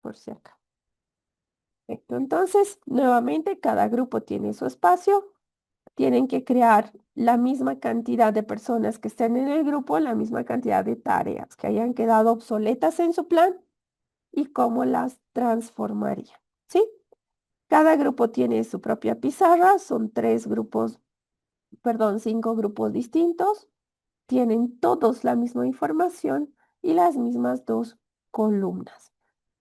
por si acá. Perfecto. Entonces, nuevamente, cada grupo tiene su espacio. Tienen que crear la misma cantidad de personas que estén en el grupo, la misma cantidad de tareas que hayan quedado obsoletas en su plan y cómo las transformaría, ¿sí? Cada grupo tiene su propia pizarra, son 5 grupos distintos, tienen todos la misma información y las mismas 2 columnas.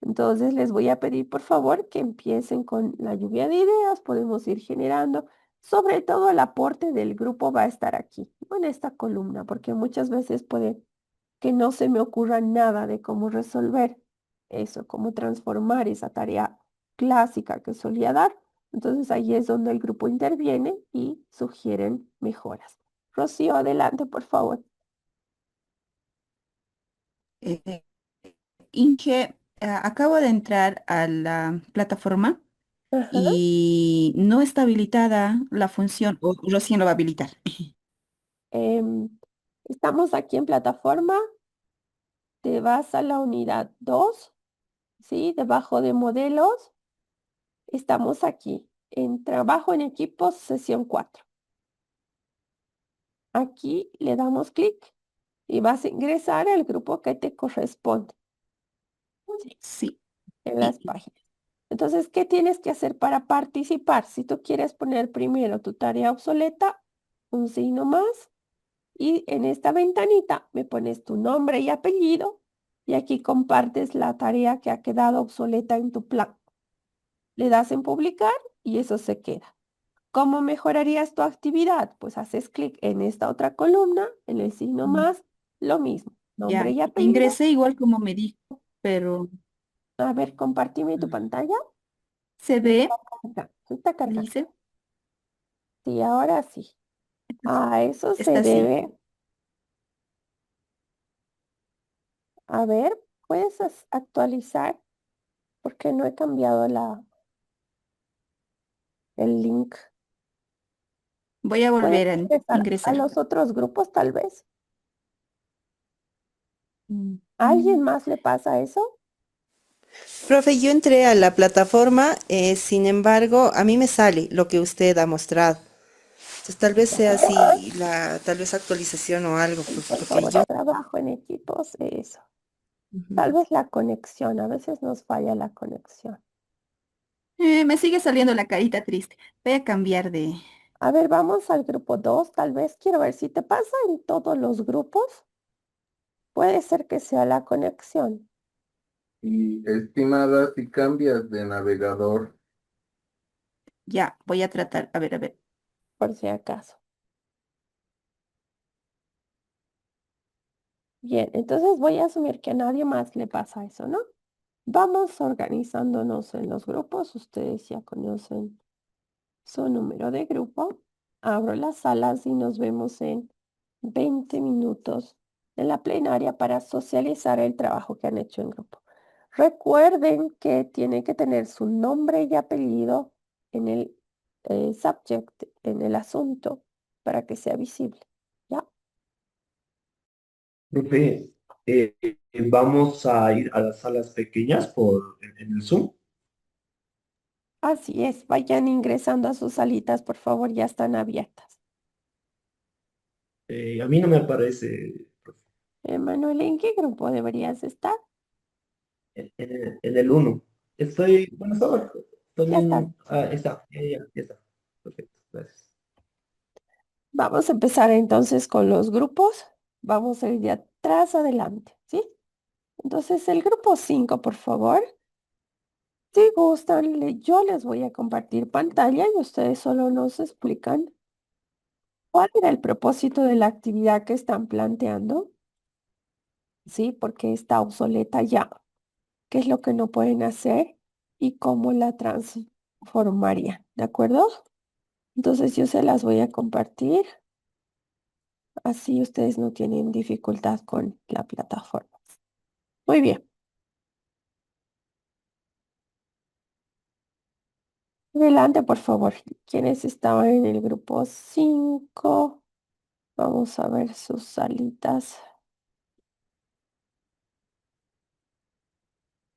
Entonces les voy a pedir por favor que empiecen con la lluvia de ideas, podemos ir generando. Sobre todo el aporte del grupo va a estar aquí, ¿no? En esta columna, porque muchas veces puede que no se me ocurra nada de cómo resolver eso, cómo transformar esa tarea clásica que solía dar. Entonces ahí es donde el grupo interviene y sugieren mejoras. Rocío, adelante, por favor. Eh, Inge, acabo de entrar a la plataforma Ajá. y no está habilitada la función, o recién lo va a habilitar. Em, Estamos aquí en plataforma, te vas a la unidad 2, ¿sí? Debajo de modelos, estamos aquí en trabajo en equipos, sesión 4. Aquí le damos clic y vas a ingresar al grupo que te corresponde, ¿sí? Sí. En las Y páginas. Entonces, ¿qué tienes que hacer para participar? Si tú quieres poner primero tu tarea obsoleta, un signo más, y en esta ventanita me pones tu nombre y apellido y aquí compartes la tarea que ha quedado obsoleta en tu plan. Le das en publicar y eso se queda. ¿Cómo mejorarías tu actividad? Pues haces clic en esta otra columna, en el signo más, lo mismo, nombre ya, y apellido. ingresé igual como me dijo, pero A ver, compárteme tu pantalla. se ve, Se está cargando. dice, Sí, ahora sí. A eso se está así. debe. A ver, ¿puedes actualizar? Porque no he cambiado el link. Voy a ¿Puedes volver a ingresar a ingresar. los otros grupos tal vez? ¿A alguien Mm. más le pasa eso? Profe, yo entré a la plataforma, sin embargo, a mí me sale lo que usted ha mostrado. Entonces, tal vez sea así, tal vez actualización o algo, Y profe, por porque favor, yo... trabajo en equipos, eso. Ujú. Tal vez la conexión, a veces nos falla la conexión. Me sigue saliendo la carita triste. Voy a cambiar de... A ver, vamos al grupo 2. Tal vez quiero ver si te pasa en todos los grupos. Puede ser que sea la conexión, Y estimada, si cambias de navegador, Ya, voy a tratar. A ver. por si acaso. Bien, entonces voy a asumir que a nadie más le pasa eso, ¿no? Vamos organizándonos en los grupos. Ustedes ya conocen su número de grupo. Abro las salas y nos vemos en 20 minutos en la plenaria para socializar el trabajo que han hecho en grupo. Recuerden que tiene que tener su nombre y apellido en el subject, en el asunto, para que sea visible. ¿Ya? Profe, vamos a ir a las salas pequeñas en el Zoom. Así es. Vayan ingresando a sus salitas, por favor, ya están abiertas. A mí no me aparece, profe, Manuel, ¿en qué grupo deberías estar? en el uno. Bueno, estoy Ya está. en, está, ya está. Perfecto, gracias. Vamos a empezar entonces con los grupos. Vamos a ir de atrás adelante, ¿sí? Entonces, el grupo 5, por favor. Si gustan, yo les voy a compartir pantalla y ustedes solo nos explican cuál era el propósito de la actividad que están planteando, ¿sí? Porque está obsoleta ya. ¿Qué es lo que no pueden hacer y cómo la transformarían? ¿De acuerdo? Entonces, yo se las voy a compartir. Así ustedes no tienen dificultad con la plataforma. Muy bien. Adelante, por favor. ¿Quiénes estaban en el grupo 5? Vamos a ver sus salitas.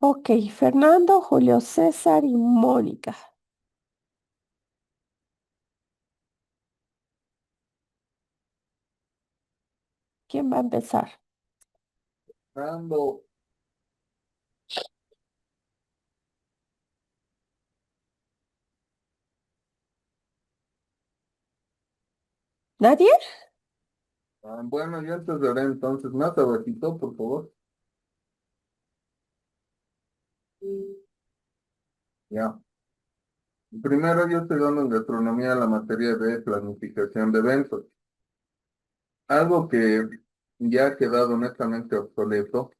Ok, Fernando, Julio César y Mónica. ¿Quién va a empezar? Fernando, ¿Nadie? bueno, yo empezaré entonces, más abajito, por favor. Ya. Primero yo estoy dando en gastronomía la materia de planificación de eventos. Algo que ya ha quedado honestamente obsoleto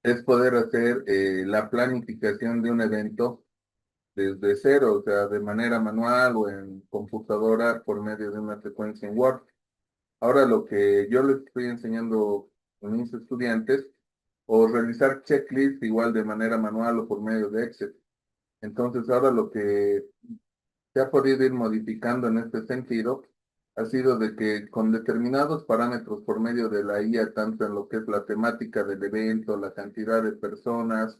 es poder hacer la planificación de un evento desde cero, o sea, de manera manual o en computadora por medio de una secuencia en Word. Ahora lo que yo les estoy enseñando a mis estudiantes, o realizar checklists igual de manera manual o por medio de Excel. Entonces ahora lo que se ha podido ir modificando en este sentido ha sido de que con determinados parámetros por medio de la IA, tanto en lo que es la temática del evento, la cantidad de personas,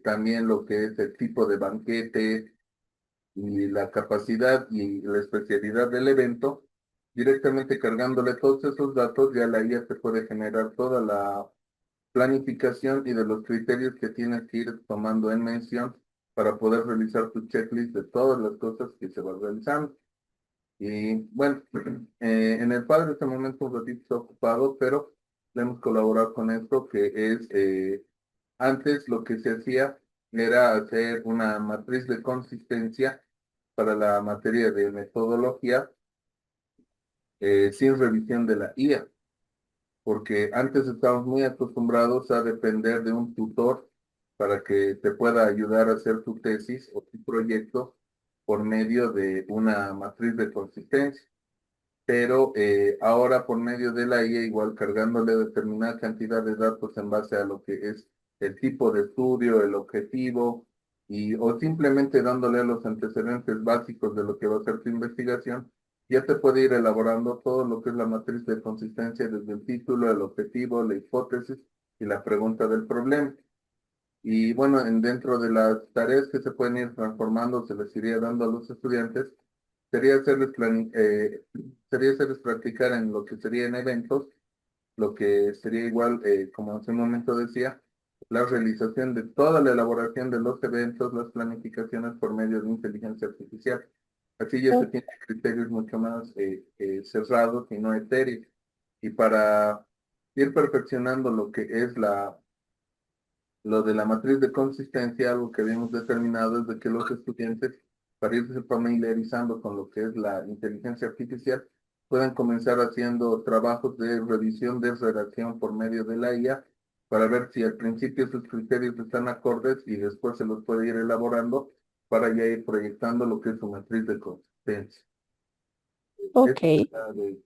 también lo que es el tipo de banquete y la capacidad y la especialidad del evento, directamente cargándole todos esos datos, ya la IA te puede generar toda la planificación y de los criterios que tienes que ir tomando en mención para poder realizar tu checklist de todas las cosas que se van realizando. Y bueno, en el padre este momento un ratito está ocupado, pero le hemos colaborado con esto, que es, antes lo que se hacía era hacer una matriz de consistencia para la materia de metodología, sin revisión de la IA, porque antes estábamos muy acostumbrados a depender de un tutor para que te pueda ayudar a hacer tu tesis o tu proyecto por medio de una matriz de consistencia. Pero ahora por medio de la IA, igual cargándole determinada cantidad de datos en base a lo que es el tipo de estudio, el objetivo, o simplemente dándole los antecedentes básicos de lo que va a ser tu investigación, ya te puede ir elaborando todo lo que es la matriz de consistencia desde el título, el objetivo, la hipótesis y la pregunta del problema. Y bueno, dentro de las tareas que se pueden ir transformando, se les iría dando a los estudiantes, sería sería hacerles practicar en lo que sería en eventos, lo que sería igual, como hace un momento decía, la realización de toda la elaboración de los eventos, las planificaciones por medio de inteligencia artificial. Así ya se O- tienen criterios mucho más cerrados y no etéreos. Y para ir perfeccionando lo que es lo de la matriz de consistencia, algo que habíamos determinado es de que los estudiantes, para irse familiarizando con lo que es la inteligencia artificial, puedan comenzar haciendo trabajos de revisión de redacción por medio de la IA, para ver si al principio sus criterios están acordes y después se los puede ir elaborando para ya ir proyectando lo que es su matriz de consistencia. ok, Esto está de-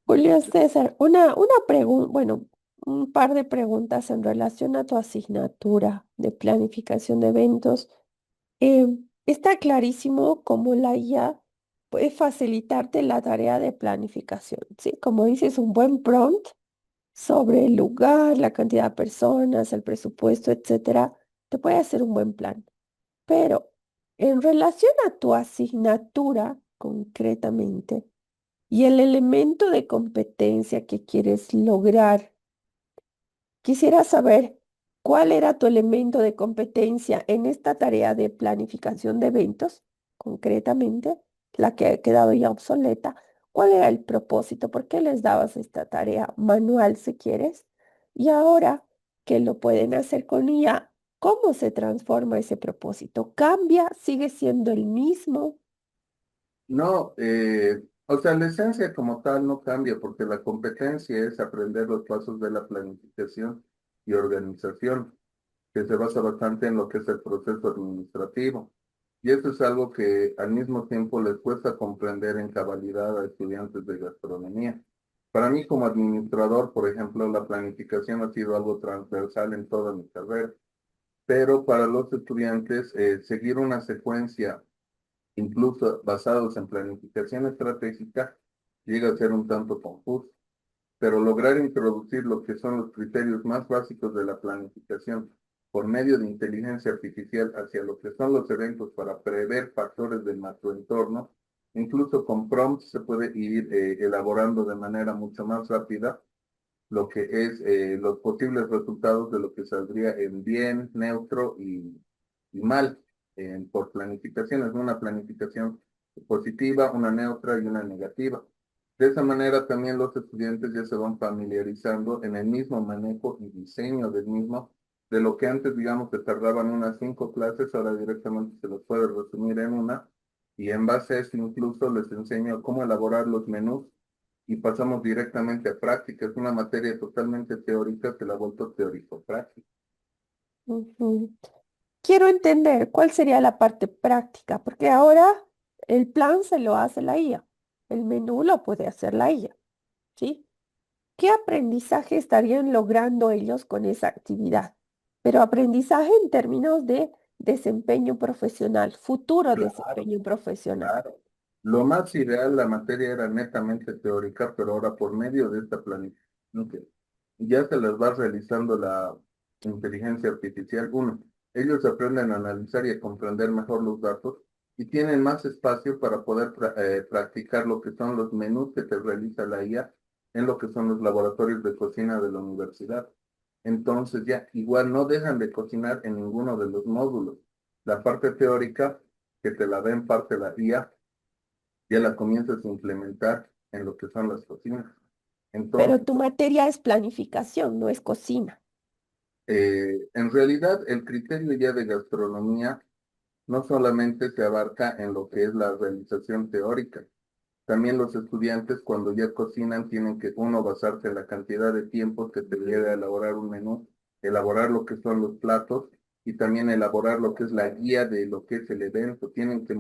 Julio César, una pregunta, bueno, un par de preguntas en relación a tu asignatura de planificación de eventos. Está clarísimo cómo la IA puede facilitarte la tarea de planificación, ¿sí? Como dices, un buen prompt sobre el lugar, la cantidad de personas, el presupuesto, etcétera, te puede hacer un buen plan. Pero en relación a tu asignatura concretamente y el elemento de competencia que quieres lograr, quisiera saber cuál era tu elemento de competencia en esta tarea de planificación de eventos, concretamente, la que ha quedado ya obsoleta. ¿Cuál era el propósito? ¿Por qué les dabas esta tarea manual, si quieres? Y ahora que lo pueden hacer con IA, ¿cómo se transforma ese propósito? ¿Cambia? ¿Sigue siendo el mismo? No, o sea, la esencia como tal no cambia porque la competencia es aprender los pasos de la planificación y organización, que se basa bastante en lo que es el proceso administrativo. Y eso es algo que al mismo tiempo les cuesta comprender en cabalidad a estudiantes de gastronomía. Para mí como administrador, por ejemplo, la planificación ha sido algo transversal en toda mi carrera, pero para los estudiantes, seguir una secuencia incluso basados en planificación estratégica, llega a ser un tanto confuso. pero lograr introducir lo que son los criterios más básicos de la planificación por medio de inteligencia artificial hacia lo que son los eventos para prever factores del macroentorno, incluso con prompts se puede ir elaborando de manera mucho más rápida lo que es los posibles resultados de lo que saldría en bien, neutro y mal por planificaciones, una planificación positiva, una neutra y una negativa. De esa manera también los estudiantes ya se van familiarizando en el mismo manejo y diseño del mismo, de lo que antes, digamos, se tardaban unas 5 clases, ahora directamente se los puede resumir en una, y en base a eso incluso les enseño cómo elaborar los menús y pasamos directamente a práctica. Es una materia totalmente teórica que la ha vuelto teórico-práctica. Ujú. Quiero entender cuál sería la parte práctica, porque ahora el plan se lo hace la IA, el menú lo puede hacer la IA, ¿sí? ¿Qué aprendizaje estarían logrando ellos con esa actividad? Pero aprendizaje en términos de desempeño profesional, futuro Claro, desempeño profesional. claro. Lo más ideal, la materia era netamente teórica, pero ahora por medio de esta planificación que ya se les va realizando la inteligencia artificial. Uno, ellos aprenden a analizar y a comprender mejor los datos y tienen más espacio para poder practicar lo que son los menús que te realiza la IA en lo que son los laboratorios de cocina de la universidad. Entonces ya igual no dejan de cocinar en ninguno de los módulos. La parte teórica, que te la da en parte la IA, ya la comienzas a implementar en lo que son las cocinas. Pero Entonces, tu materia es planificación, no es cocina. en realidad, el criterio ya de gastronomía no solamente se abarca en lo que es la realización teórica, también los estudiantes cuando ya cocinan tienen que uno basarse en la cantidad de tiempo que te lleve a elaborar un menú, elaborar lo que son los platos y también elaborar lo que es la guía de lo que es el evento. Tienen que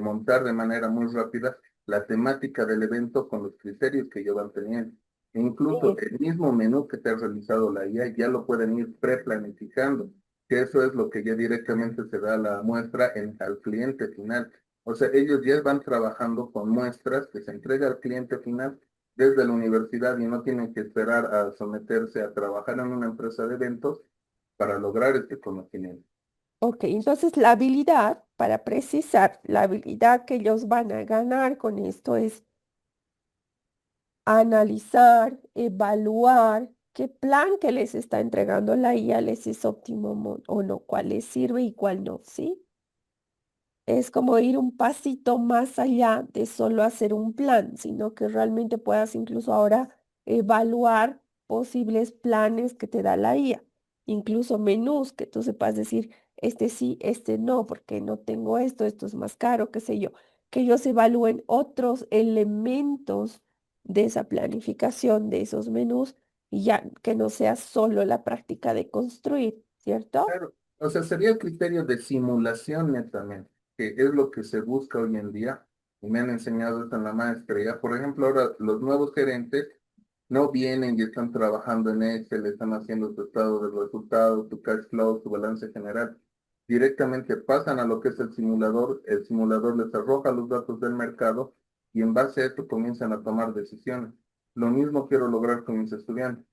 montar de manera muy rápida la temática del evento con los criterios que llevan teniendo. E incluso Sí. el mismo menú que te ha realizado la guía ya lo pueden ir preplanificando, que eso es lo que ya directamente se da la muestra al cliente final. O sea, ellos ya van trabajando con muestras que se entrega al cliente final desde la universidad y no tienen que esperar a someterse a trabajar en una empresa de eventos para lograr este conocimiento. Ok, entonces la habilidad, para precisar, la habilidad que ellos van a ganar con esto es analizar, evaluar qué plan que les está entregando la IA les es óptimo o no, cuál les sirve y cuál no, ¿sí? Es como ir un pasito más allá de solo hacer un plan, sino que realmente puedas incluso ahora evaluar posibles planes que te da la IA, incluso menús que tú sepas decir, este sí, este no, porque no tengo esto, esto es más caro, qué sé yo, que ellos evalúen otros elementos de esa planificación, de esos menús, y ya que no sea solo la práctica de construir, ¿cierto? Claro, o sea, sería el criterio de simulación netamente, que es lo que se busca hoy en día, y me han enseñado eso en la maestría. Por ejemplo, ahora los nuevos gerentes no vienen y están trabajando en Excel, están haciendo su estado de resultados, su cash flow, su balance general. Directamente pasan a lo que es el simulador les arroja los datos del mercado y en base a esto comienzan a tomar decisiones. Lo mismo quiero lograr con mis estudiantes,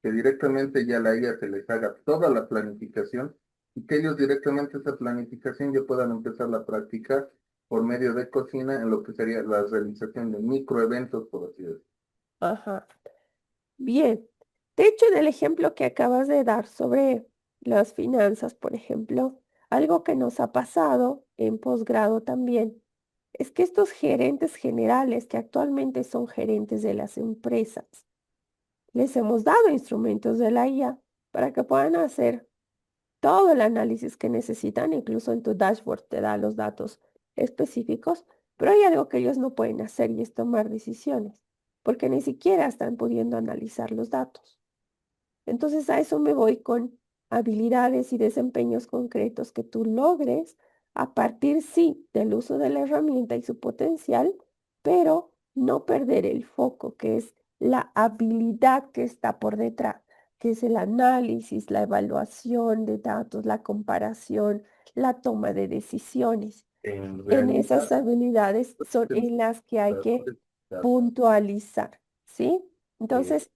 que directamente ya la IA se les haga toda la planificación y que ellos directamente esa planificación ya puedan empezar a practicar por medio de cocina en lo que sería la realización de microeventos, por así decirlo. Ajá. Bien, de hecho, en el ejemplo que acabas de dar sobre las finanzas, por ejemplo, algo que nos ha pasado en posgrado también es que estos gerentes generales que actualmente son gerentes de las empresas, les hemos dado instrumentos de la IA para que puedan hacer todo el análisis que necesitan, incluso en tu dashboard te da los datos específicos, pero hay algo que ellos no pueden hacer y es tomar decisiones, porque ni siquiera están pudiendo analizar los datos. Entonces a eso me voy con habilidades y desempeños concretos que tú logres a partir, sí, del uso de la herramienta y su potencial, pero no perder el foco, que es la habilidad que está por detrás, que es el análisis, la evaluación de datos, la comparación, la toma de decisiones. En En esas realidad, habilidades son en las que hay que puntualizar, ¿sí? eh, Entonces,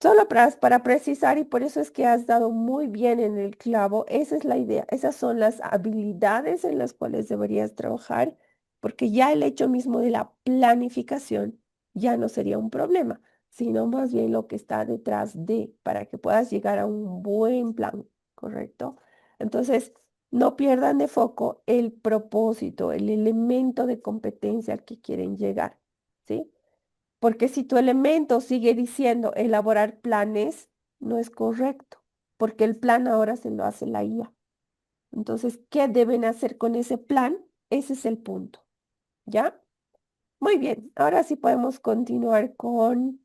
Solo para precisar, y por eso es que has dado muy bien en el clavo, esa es la idea, esas son las habilidades en las cuales deberías trabajar, porque ya el hecho mismo de la planificación ya no sería un problema, sino más bien lo que está detrás de, para que puedas llegar a un buen plan, ¿correcto? Entonces, no pierdan de foco el propósito, el elemento de competencia al que quieren llegar, ¿sí? Porque si tu elemento sigue diciendo elaborar planes, no es correcto, porque el plan ahora se lo hace la IA. Entonces, ¿qué deben hacer con ese plan? Ese es el punto, ¿ya? Muy bien, ahora sí podemos continuar ¿con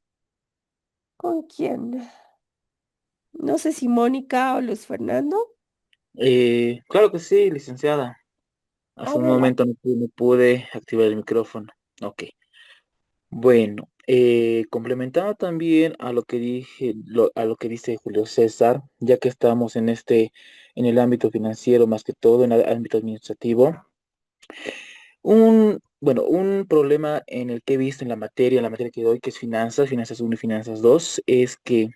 quién? No sé si Mónica o Luis Fernando. Claro que sí, licenciada. Hace un Adelante. momento no pude activar el micrófono. Ok. Bueno, complementando también a lo que a lo que dice Julio César, ya que estamos en el ámbito financiero, más que todo en el ámbito administrativo, un problema en el que he visto en la materia que doy, que es finanzas, finanzas uno y finanzas 2, es que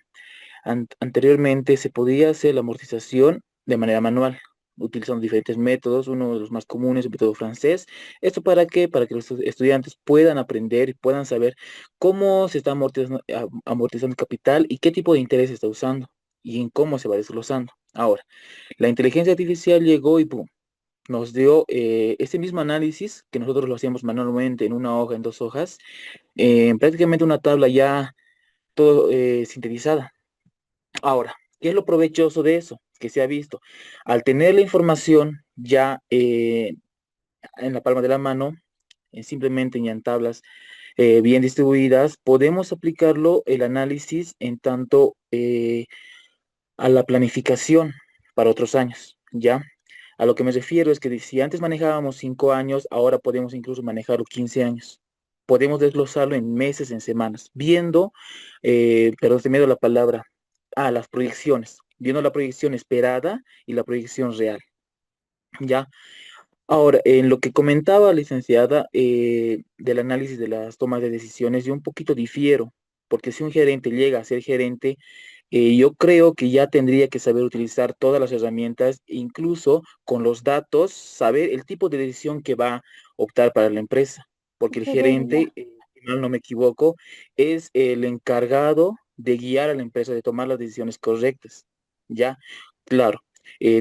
anteriormente se podía hacer la amortización de manera manual, utilizando diferentes métodos, uno de los más comunes, el método francés. ¿Esto para qué? Para que los estudiantes puedan aprender y puedan saber cómo se está amortizando el capital y qué tipo de interés se está usando y en cómo se va desglosando. Ahora, la inteligencia artificial llegó y ¡pum! Nos dio ese mismo análisis que nosotros lo hacíamos manualmente en una hoja, en dos hojas, prácticamente una tabla ya todo sintetizada. Ahora, ¿qué es lo provechoso de eso? Que se ha visto. Al tener la información ya en la palma de la mano, simplemente ya en tablas bien distribuidas, podemos aplicarlo el análisis en tanto a la planificación para otros años, ¿ya? A lo que me refiero es que si antes manejábamos 5 años, ahora podemos incluso manejarlo 15 años. Podemos desglosarlo en meses, en semanas, viendo, perdón, se me dio la palabra, las proyecciones, viendo la proyección esperada y la proyección real, ¿ya? Ahora, en lo que comentaba la licenciada del análisis de las tomas de decisiones, yo un poquito difiero, porque si un gerente llega a ser gerente, yo creo que ya tendría que saber utilizar todas las herramientas, incluso con los datos, saber el tipo de decisión que va a optar para la empresa, porque el Debería. gerente, si mal no me equivoco, es el encargado de guiar a la empresa, de tomar las decisiones correctas, ¿ya? Claro.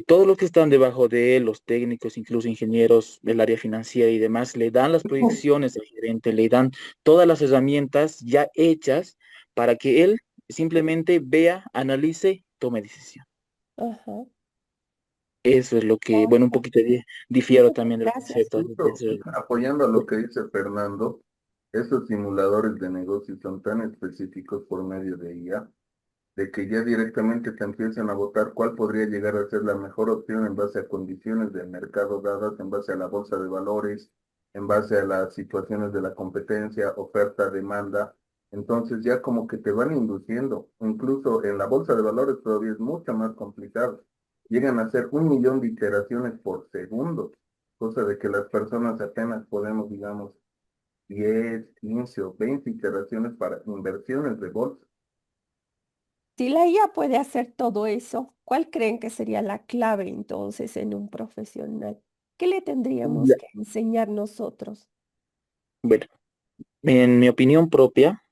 Todos los que están debajo de él, los técnicos, incluso ingenieros del área financiera y demás, le dan las proyecciones al gerente, le dan todas las herramientas ya hechas para que él simplemente vea, analice, tome decisión. Ajá. Eso es lo que, bueno, un Ajá. poquito Sí, difiero también del gracias. concepto. Justo apoyando a lo que dice Fernando, esos simuladores de negocios son tan específicos por medio de IA, de que ya directamente te empiezan a votar cuál podría llegar a ser la mejor opción en base a condiciones del mercado dadas, en base a la bolsa de valores, en base a las situaciones de la competencia, oferta, demanda. Entonces ya como que te van induciendo, incluso en la bolsa de valores todavía es mucho más complicado. Llegan a ser 1 millón de iteraciones por segundo, cosa de que las personas apenas podemos, digamos, 10, 15 o 20 iteraciones para inversiones de bolsa. Si la IA puede hacer todo eso, ¿cuál creen que sería la clave entonces en un profesional? ¿Qué le tendríamos Ya. que enseñar nosotros? Bueno, en mi opinión propia,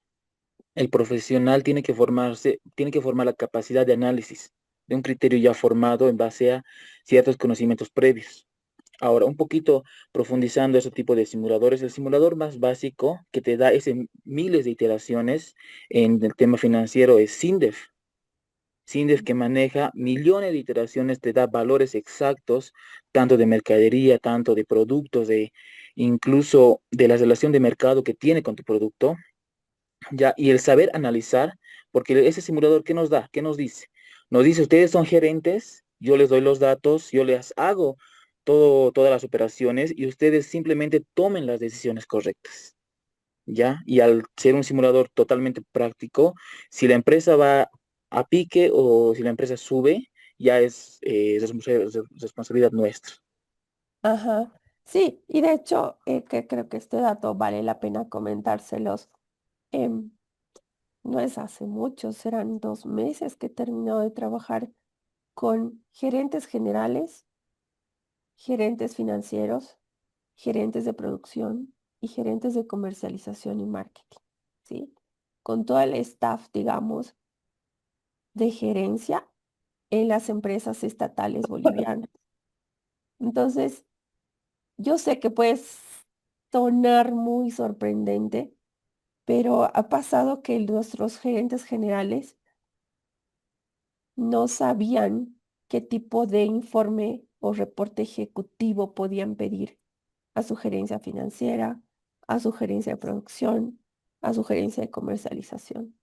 el profesional tiene que formarse, tiene que formar la capacidad de análisis de un criterio ya formado en base a ciertos conocimientos previos. Ahora, un poquito profundizando ese tipo de simuladores, el simulador más básico que te da ese miles de iteraciones en el tema financiero es SINDEF. SINDEF que maneja millones de iteraciones, te da valores exactos, tanto de mercadería, tanto de productos, de incluso de la relación de mercado que tiene con tu producto, ya, y el saber analizar, porque ese simulador, ¿qué nos da? ¿Qué nos dice? Nos dice, ustedes son gerentes, yo les doy los datos, yo les hago todas las operaciones y ustedes simplemente tomen las decisiones correctas, ¿ya? Y al ser un simulador totalmente práctico, si la empresa va a pique o si la empresa sube, ya es responsabilidad nuestra. Ajá. Sí, y de hecho, que creo que este dato vale la pena comentárselos. em, no es hace mucho, serán 2 meses que he terminado de trabajar con gerentes generales, gerentes financieros, gerentes de producción y gerentes de comercialización y marketing, ¿sí? Con todo el staff, digamos, de gerencia en las empresas estatales bolivianas. Entonces, yo sé que puede sonar muy sorprendente, pero ha pasado que nuestros gerentes generales no sabían qué tipo de informe o reporte ejecutivo podían pedir a su gerencia financiera, a su gerencia de producción, a su gerencia de comercialización.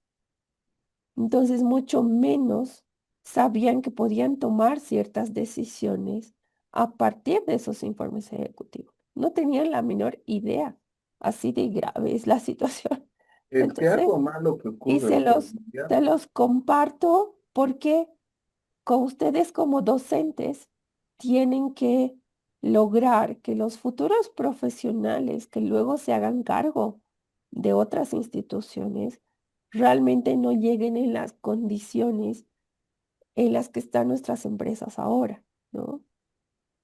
Entonces, mucho menos sabían que podían tomar ciertas decisiones a partir de esos informes ejecutivos. No tenían la menor idea. Así de grave es la situación. Es que Entonces, algo malo que y ocurre en Colombia, se los comparto porque con ustedes como docentes tienen que lograr que los futuros profesionales que luego se hagan cargo de otras instituciones realmente no lleguen en las condiciones en las que están nuestras empresas ahora, ¿no?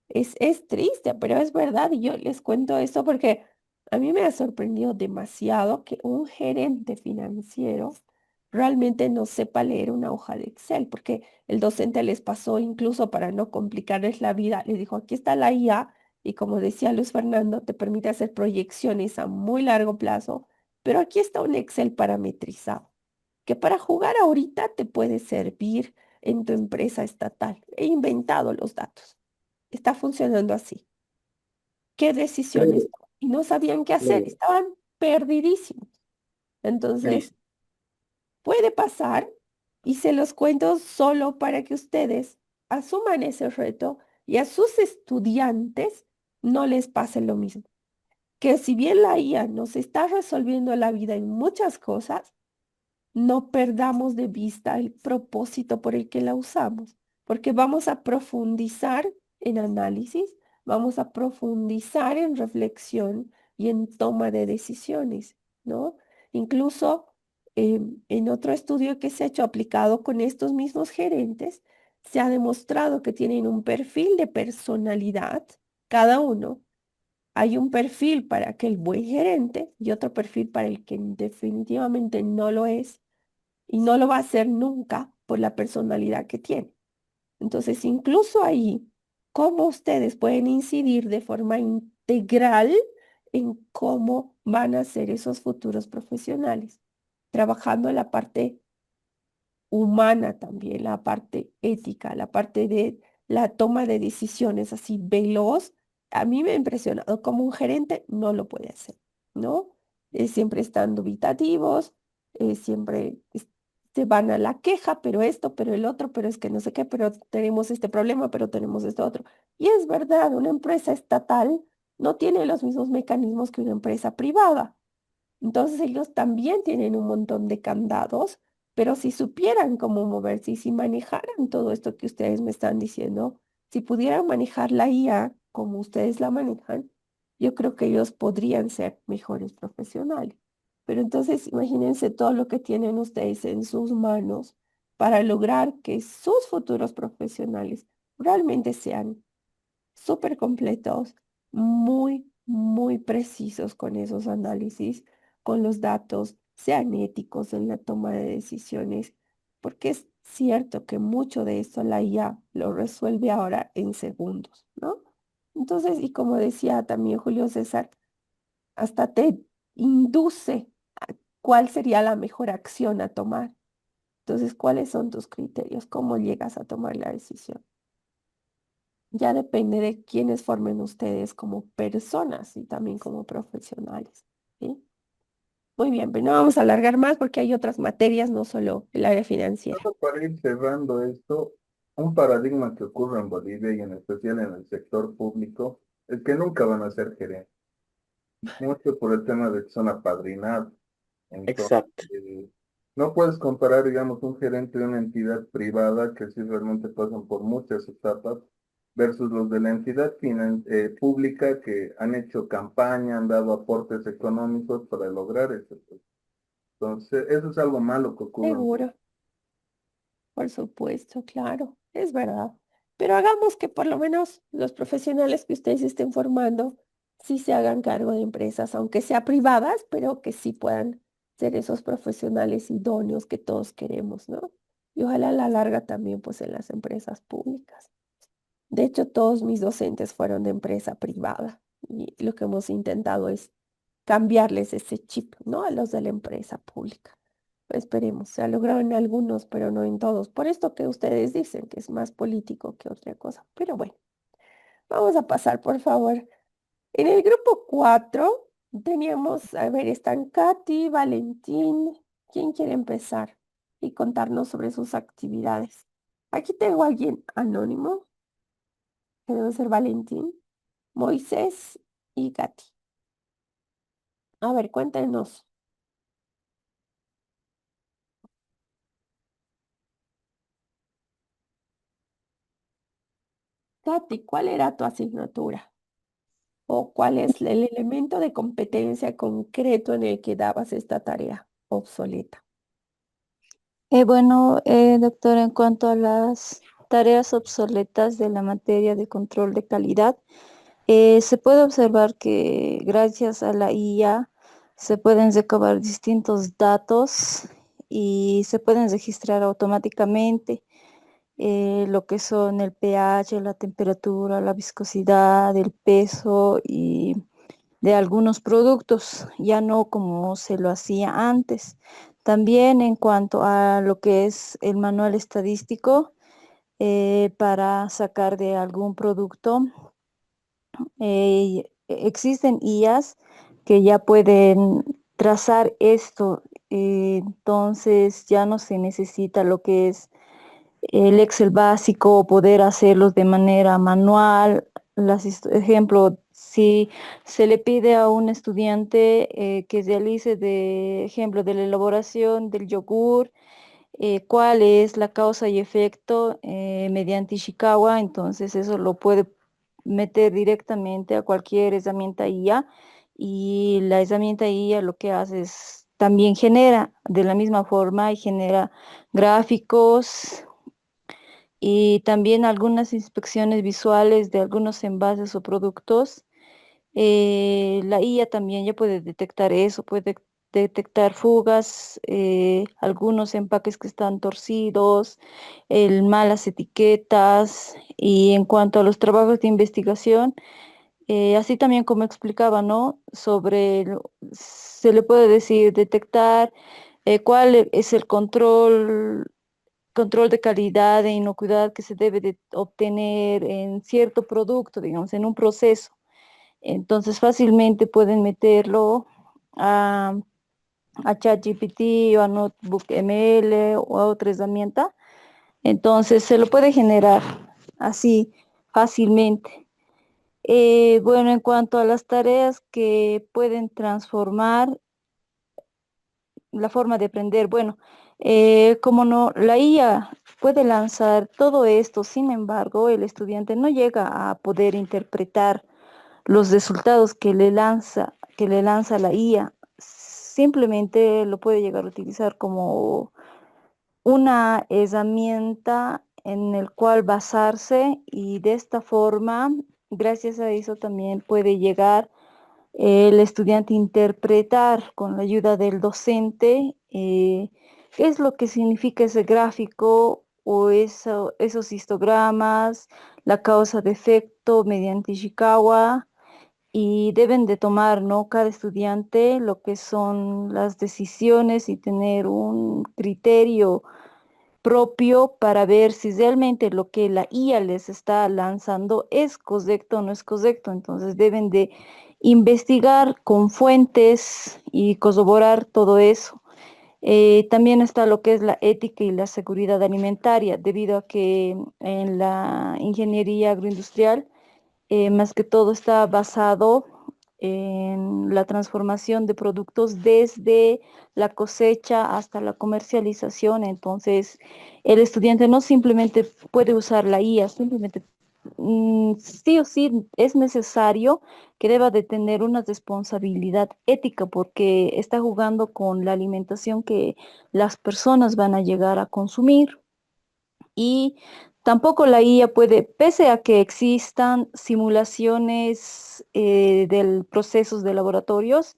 Es triste, pero es verdad, y yo les cuento esto porque a mí me ha sorprendido demasiado que un gerente financiero realmente no sepa leer una hoja de Excel, porque el docente les pasó incluso para no complicarles la vida, les dijo, aquí está la IA, y como decía Luis Fernando, te permite hacer proyecciones a muy largo plazo, pero aquí está un Excel parametrizado, que para jugar ahorita te puede servir en tu empresa estatal. He inventado los datos. Está funcionando así. ¿Qué decisiones? Claro, Y no sabían qué hacer, claro. estaban perdidísimos. Y Entonces, puede pasar, y se los cuento solo para que ustedes asuman ese reto y a sus estudiantes no les pase lo mismo. Que si bien la IA nos está resolviendo la vida en muchas cosas, no perdamos de vista el propósito por el que la usamos, porque vamos a profundizar en análisis, vamos a profundizar en reflexión y en toma de decisiones, ¿no? Incluso en otro estudio que se ha hecho aplicado con estos mismos gerentes, se ha demostrado que tienen un perfil de personalidad, cada uno. Hay un perfil para aquel buen gerente y otro perfil para el que definitivamente no lo es y no lo va a hacer nunca por la personalidad que tiene. Entonces, incluso ahí, cómo ustedes pueden incidir de forma integral en cómo van a ser esos futuros profesionales, trabajando en la parte humana también, la parte ética, la parte de la toma de decisiones así veloz. A mí me ha impresionado como un gerente no lo puede hacer, ¿no? Siempre están dubitativos, siempre se van a la queja, pero esto, pero el otro, pero es que no sé qué, pero tenemos este problema, pero tenemos esto otro. Y es verdad, una empresa estatal no tiene los mismos mecanismos que una empresa privada. Entonces ellos también tienen un montón de candados, pero si supieran cómo moverse y si manejaran todo esto que ustedes me están diciendo, si pudieran manejar la IA como ustedes la manejan, yo creo que ellos podrían ser mejores profesionales. Pero entonces imagínense todo lo que tienen ustedes en sus manos para lograr que sus futuros profesionales realmente sean súper completos, muy, muy precisos con esos análisis, con los datos, sean éticos en la toma de decisiones, porque es cierto que mucho de esto la IA lo resuelve ahora en segundos, ¿no? Entonces, y como decía también Julio César, hasta te induce a cuál sería la mejor acción a tomar. Entonces, ¿cuáles son tus criterios? ¿Cómo llegas a tomar la decisión? Ya depende de quiénes formen ustedes como personas y también como profesionales, ¿sí? Muy bien, pero no vamos a alargar más porque hay otras materias, no solo el área financiera. solo para ir cerrando esto, un paradigma que ocurre en Bolivia y en especial en el sector público es que nunca van a ser gerentes, mucho por el tema de que son apadrinados. Entonces, Exacto. no puedes comparar, digamos, un gerente de una entidad privada que sí realmente pasan por muchas etapas versus los de la entidad pública que han hecho campaña, han dado aportes económicos para lograr eso. Entonces, eso es algo malo que ocurre. Seguro, por supuesto, claro, es verdad. Pero hagamos que por lo menos los profesionales que ustedes estén formando sí se hagan cargo de empresas, aunque sea privadas, pero que sí puedan ser esos profesionales idóneos que todos queremos, ¿no? Y ojalá a la larga también pues en las empresas públicas. De hecho, todos mis docentes fueron de empresa privada y lo que hemos intentado es cambiarles ese chip, ¿no? A los de la empresa pública. Esperemos, se ha logrado en algunos, pero no en todos. Por esto que ustedes dicen que es más político que otra cosa. Pero bueno, vamos a pasar, por favor. En el grupo 4 teníamos, a ver, están Katy, Valentín. ¿Quién quiere empezar y contarnos sobre sus actividades? Aquí tengo a alguien anónimo, que debe ser Valentín, Moisés y Katy. A ver, cuéntenos. Katy, ¿cuál era tu asignatura? ¿O cuál es el elemento de competencia concreto en el que dabas esta tarea obsoleta? Bueno, doctor, en cuanto a las tareas obsoletas de la materia de control de calidad, se puede observar que gracias a la IA se pueden recabar distintos datos y se pueden registrar automáticamente lo que son el pH, la temperatura, la viscosidad, el peso y de algunos productos, ya no como se lo hacía antes. También en cuanto a lo que es el manual estadístico, para sacar de algún producto, existen IAs que ya pueden trazar esto, entonces ya no se necesita lo que es el Excel básico, poder hacerlos de manera manual. Ejemplo, si se le pide a un estudiante que realice, de ejemplo, de la elaboración del yogur, cuál es la causa y efecto mediante Ishikawa, entonces eso lo puede meter directamente a cualquier herramienta IA y la herramienta IA lo que hace es también genera de la misma forma y genera gráficos y también algunas inspecciones visuales de algunos envases o productos. La IA también ya puede detectar eso, puede detectar fugas, algunos empaques que están torcidos, malas etiquetas. Y en cuanto a los trabajos de investigación, así también como explicaba, ¿no? Se le puede decir, detectar cuál es el control de calidad e inocuidad que se debe de obtener en cierto producto, digamos, en un proceso. Entonces fácilmente pueden meterlo a, a ChatGPT o a Notebook ML o a otra herramienta. Entonces se lo puede generar así fácilmente. Bueno, en cuanto a las tareas que pueden transformar la forma de aprender, bueno, como no, la IA puede lanzar todo esto, sin embargo, el estudiante no llega a poder interpretar los resultados que le lanza la IA. Simplemente lo puede llegar a utilizar como una herramienta en el cual basarse y de esta forma, gracias a eso también puede llegar el estudiante a interpretar con la ayuda del docente qué es lo que significa ese gráfico o esos histogramas, la causa de efecto mediante Ishikawa y deben de tomar, ¿no? Cada estudiante lo que son las decisiones y tener un criterio propio para ver si realmente lo que la IA les está lanzando es correcto o no es correcto. Entonces deben de investigar con fuentes y corroborar todo eso. También está lo que es la ética y la seguridad alimentaria, debido a que en la ingeniería agroindustrial más que todo está basado en la transformación de productos desde la cosecha hasta la comercialización. Entonces, el estudiante no simplemente puede usar la IA, simplemente sí o sí es necesario que deba de tener una responsabilidad ética porque está jugando con la alimentación que las personas van a llegar a consumir. Y tampoco la IA puede, pese a que existan simulaciones de procesos de laboratorios,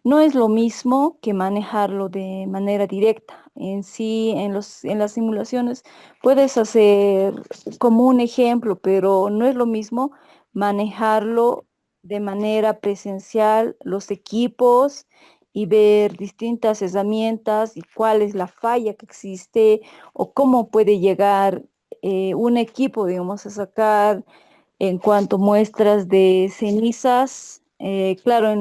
no es lo mismo que manejarlo de manera directa. En sí, en las simulaciones puedes hacer como un ejemplo, pero no es lo mismo manejarlo de manera presencial, los equipos y ver distintas herramientas y cuál es la falla que existe o cómo puede llegar un equipo, digamos, a sacar en cuanto muestras de cenizas. Claro,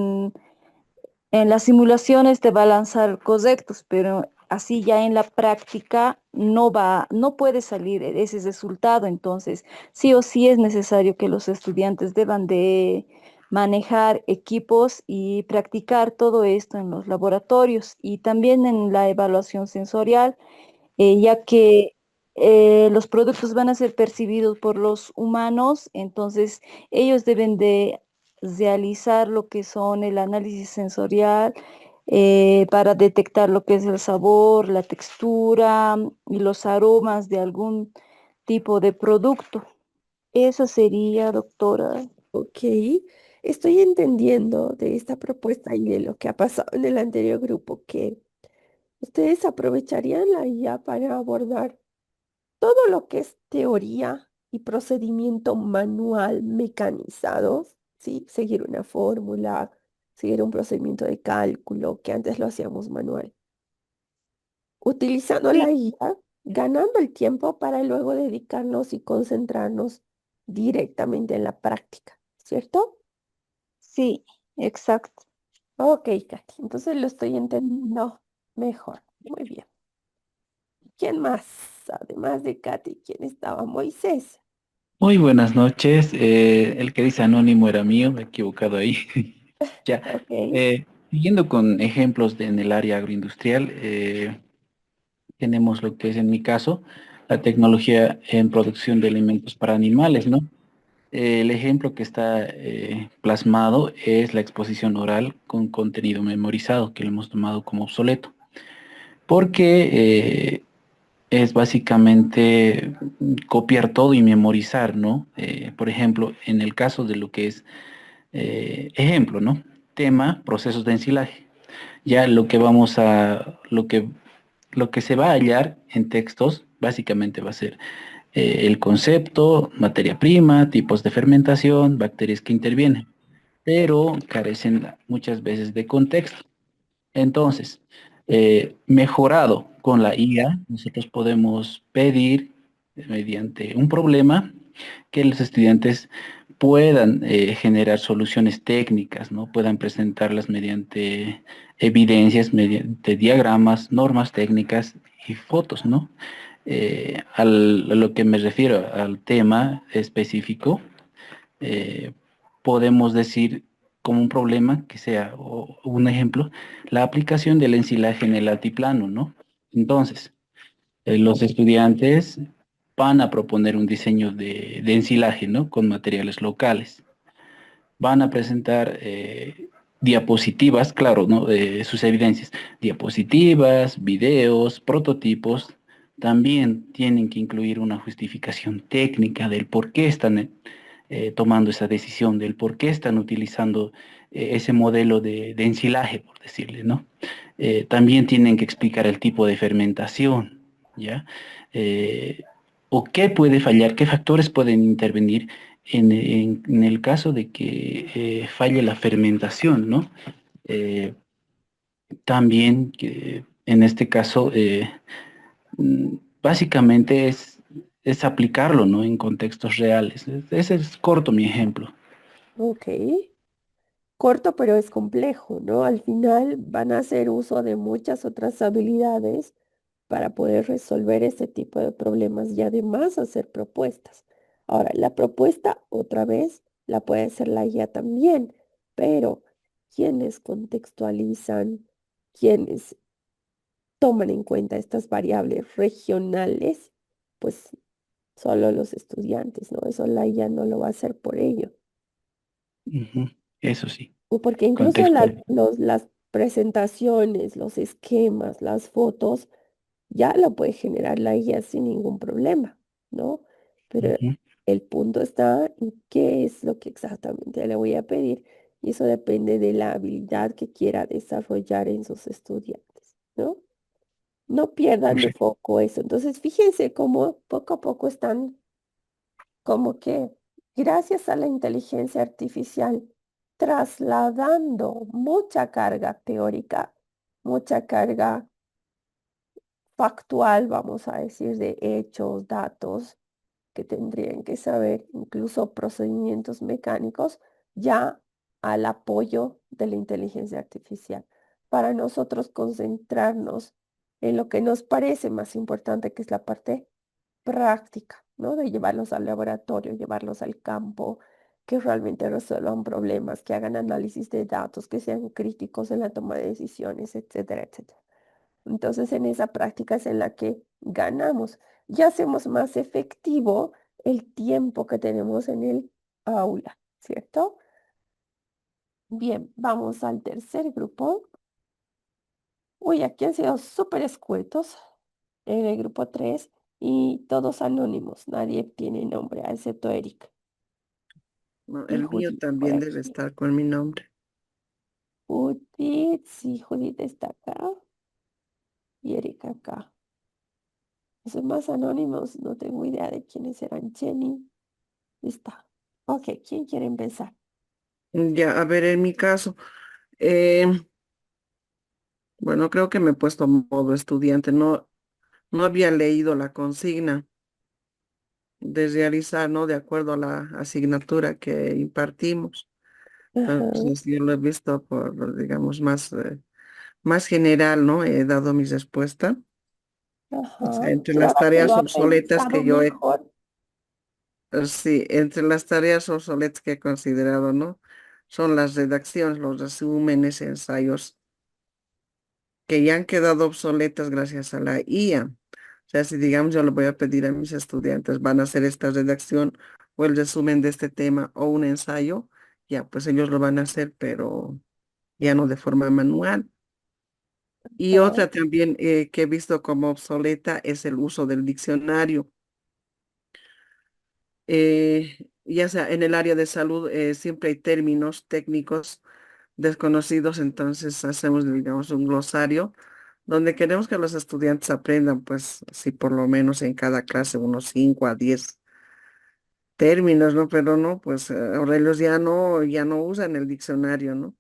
en las simulaciones te va a lanzar correctos, pero así ya en la práctica no puede salir ese resultado. Entonces, sí o sí es necesario que los estudiantes deban de manejar equipos y practicar todo esto en los laboratorios y también en la evaluación sensorial, ya que los productos van a ser percibidos por los humanos, entonces ellos deben de realizar lo que son el análisis sensorial para detectar lo que es el sabor, la textura y los aromas de algún tipo de producto. Eso sería, doctora. Ok, estoy entendiendo de esta propuesta y de lo que ha pasado en el anterior grupo, que ustedes aprovecharían la IA para abordar todo lo que es teoría y procedimiento manual mecanizado, ¿sí? Seguir una fórmula, seguir un procedimiento de cálculo que antes lo hacíamos manual. Utilizando Sí, la IA, ganando el tiempo para luego dedicarnos y concentrarnos directamente en la práctica, ¿cierto? sí, exacto. Ok, Katy, entonces lo estoy entendiendo mejor. Muy bien. ¿Quién más? Además de Katy, ¿quién estaba? Moisés. Muy buenas noches. El que dice anónimo era mío, me he equivocado ahí. Ya. Ok, Siguiendo con ejemplos en el área agroindustrial, tenemos lo que es en mi caso la tecnología en producción de alimentos para animales, ¿no? El ejemplo que está plasmado es la exposición oral con contenido memorizado, que lo hemos tomado como obsoleto, porque es básicamente copiar todo y memorizar, ¿no? Por ejemplo, en el caso de lo que es, ejemplo, ¿no? Tema, procesos de ensilaje. Ya lo que se va a hallar en textos, básicamente va a ser el concepto, materia prima, tipos de fermentación, bacterias que intervienen, pero carecen muchas veces de contexto. Entonces, mejorado con la IA, nosotros podemos pedir mediante un problema que los estudiantes puedan generar soluciones técnicas, ¿no? Puedan presentarlas mediante evidencias, mediante diagramas, normas técnicas y fotos, ¿no? A lo que me refiero al tema específico, eh, podemos decir como un problema que sea, o un ejemplo, la aplicación del ensilaje en el altiplano, ¿no? Entonces, los estudiantes van a proponer un diseño de ensilaje, ¿no? Con materiales locales. Van a presentar diapositivas, claro, ¿no? Sus evidencias, diapositivas, videos, prototipos. También tienen que incluir una justificación técnica del por qué están tomando esa decisión, del por qué están utilizando ese modelo de ensilaje, por decirle, ¿no? También tienen que explicar el tipo de fermentación, ¿ya? Eh, o qué puede fallar, qué factores pueden intervenir en el caso de que falle la fermentación, ¿no? Eh, También que en este caso, básicamente es aplicarlo, ¿no? En contextos reales. Ese es corto mi ejemplo. ok. Corto, pero es complejo, ¿no? Al final van a hacer uso de muchas otras habilidades para poder resolver ese tipo de problemas y además hacer propuestas. Ahora, la propuesta, otra vez, la puede hacer la IA también, pero quienes contextualizan, quienes toman en cuenta estas variables regionales, pues solo los estudiantes, ¿no? Eso la IA no lo va a hacer por ello. Ujú, eso sí, O porque incluso contextual. las presentaciones, los esquemas, las fotos, ya lo puede generar la IA sin ningún problema, ¿no? Pero Ujú, el punto está en qué es lo que exactamente le voy a pedir y eso depende de la habilidad que quiera desarrollar en sus estudiantes, ¿no? No pierdan de correcto. foco eso. Entonces, fíjense cómo poco a poco están como que gracias a la inteligencia artificial trasladando mucha carga teórica, mucha carga factual, vamos a decir, de hechos, datos que tendrían que saber, incluso procedimientos mecánicos, ya al apoyo de la inteligencia artificial, para nosotros concentrarnos en lo que nos parece más importante, que es la parte práctica, ¿no? De llevarlos al laboratorio, llevarlos al campo, que realmente resuelvan problemas, que hagan análisis de datos, que sean críticos en la toma de decisiones, etcétera, etcétera. Entonces, en esa práctica es en la que ganamos y hacemos más efectivo el tiempo que tenemos en el aula, ¿cierto? Bien, vamos al tercer grupo. Uy, aquí han sido súper escuetos en el grupo 3 y todos anónimos, nadie tiene nombre, excepto Eric No, y el mío Judith por también debe aquí. estar con mi nombre. Judith, sí, Judith está acá y Eric acá. Los demás anónimos, no tengo idea de quiénes serán. Jenny está. Ok, ¿quién quiere empezar? Ya, a ver, en mi caso, eh, bueno, creo que me he puesto modo estudiante. No había leído la consigna de realizar, ¿no? De acuerdo a la asignatura que impartimos. Ajá, Entonces, yo lo he visto por, digamos, más general, ¿no? He dado mi respuesta. O sea, ajá. entre Pero las ahora que lo tareas ha obsoletas pensado que yo he, mejor. sí, entre las tareas obsoletas que he considerado, ¿no? Son las redacciones, los resúmenes, ensayos que ya han quedado obsoletas gracias a la IA. O sea, si digamos yo le voy a pedir a mis estudiantes, van a hacer esta redacción o el resumen de este tema o un ensayo, ya pues ellos lo van a hacer, pero ya no de forma manual. Y Ajá, otra también que he visto como obsoleta es el uso del diccionario. Ya sea en el área de salud, siempre hay términos técnicos desconocidos, entonces hacemos, digamos, un glosario donde queremos que los estudiantes aprendan, pues, si por lo menos en cada clase unos 5 a 10 términos, ¿no? Pero no, pues ahora ellos ya no usan el diccionario, ¿no?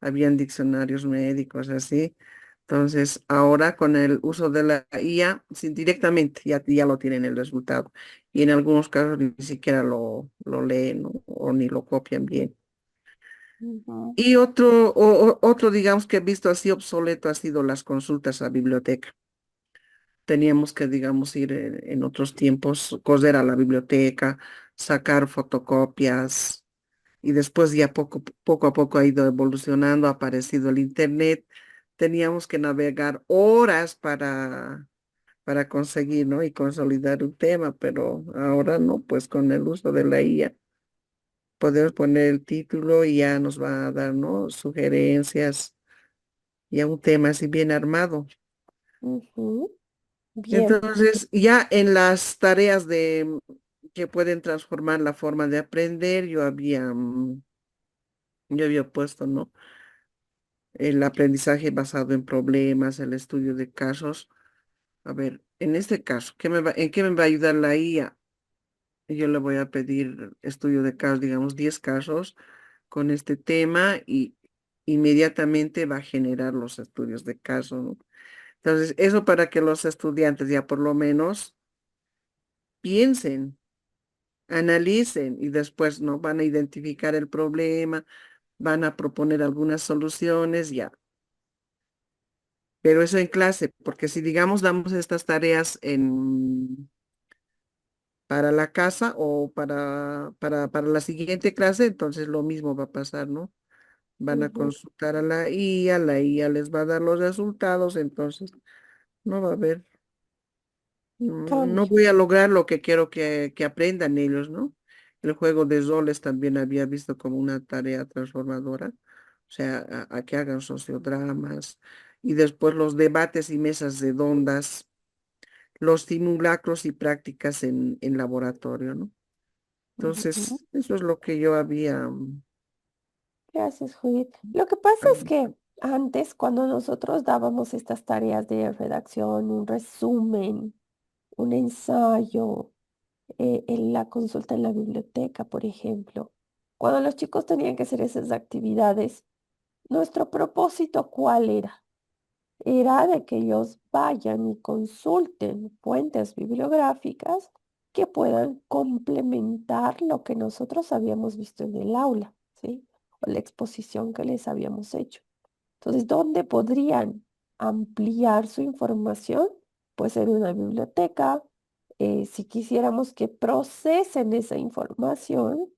Habían diccionarios médicos así. Entonces, ahora con el uso de la IA, sí, directamente ya lo tienen el resultado. Y en algunos casos ni siquiera lo leen, ¿no? O ni lo copian bien. ujú, Y otro, digamos, que he visto así obsoleto ha sido las consultas a biblioteca. Teníamos que, digamos, ir en otros tiempos, correr a la biblioteca, sacar fotocopias, y después ya poco a poco ha ido evolucionando, ha aparecido el internet. Teníamos que navegar horas para conseguir, ¿no? Y consolidar un tema, pero ahora no, pues con el uso de la IA podemos poner el título y ya nos va a dar, ¿no? Sugerencias, ya un tema así bien armado. ujú. Bien. Entonces, ya en las tareas que pueden transformar la forma de aprender, yo había puesto, ¿no? El aprendizaje basado en problemas, el estudio de casos. A ver, en este caso, ¿en qué me va a ayudar la IA? Yo le voy a pedir estudio de casos, digamos, 10 casos con este tema y inmediatamente va a generar los estudios de caso, ¿no? Entonces, eso para que los estudiantes ya por lo menos piensen, analicen y después no van a identificar el problema, van a proponer algunas soluciones, ya. Pero eso en clase, porque si digamos damos estas tareas para la casa o para la siguiente clase, entonces lo mismo va a pasar, ¿no? Van a Ujú. consultar a la IA les va a dar los resultados, entonces no va a haber No voy a lograr lo que quiero que aprendan ellos, ¿no? El juego de roles también había visto como una tarea transformadora, o sea, a que hagan sociodramas y después los debates y mesas redondas, los simulacros y prácticas en laboratorio, ¿no? Ujú. Entonces, eso es lo que yo había. Gracias, Judith. Lo que pasa es que antes, cuando nosotros dábamos estas tareas de redacción, un resumen, un ensayo, en la consulta en la biblioteca, por ejemplo, cuando los chicos tenían que hacer esas actividades, nuestro propósito, ¿cuál era? Era de que ellos vayan y consulten fuentes bibliográficas que puedan complementar lo que nosotros habíamos visto en el aula, ¿sí? O la exposición que les habíamos hecho. Entonces, ¿dónde podrían ampliar su información? Pues en una biblioteca. Si quisiéramos que procesen esa información,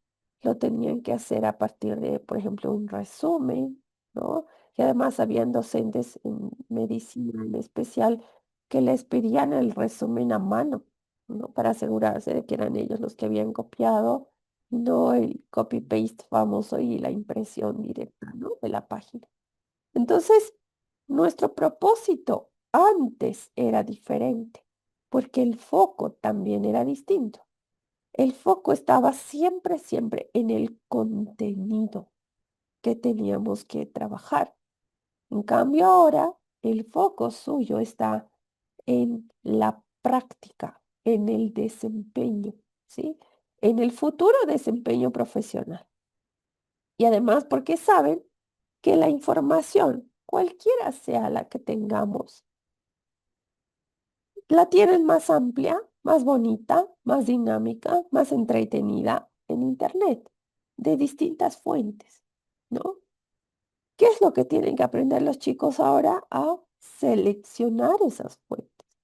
lo tenían que hacer a partir de, por ejemplo, un resumen, ¿no? Y además habían docentes en medicina en especial que les pedían el resumen a mano, ¿no? Para asegurarse de que eran ellos los que habían copiado, no el copy-paste famoso y la impresión directa, ¿no? De la página. Entonces, nuestro propósito antes era diferente, porque el foco también era distinto. El foco estaba siempre, siempre en el contenido que teníamos que trabajar. En cambio, ahora el foco suyo está en la práctica, en el desempeño, ¿sí? En el futuro desempeño profesional. Y además porque saben que la información, cualquiera sea la que tengamos, la tienen más amplia, más bonita, más dinámica, más entretenida en Internet, de distintas fuentes, ¿no? ¿Qué es lo que tienen que aprender los chicos ahora? A seleccionar esas fuentes.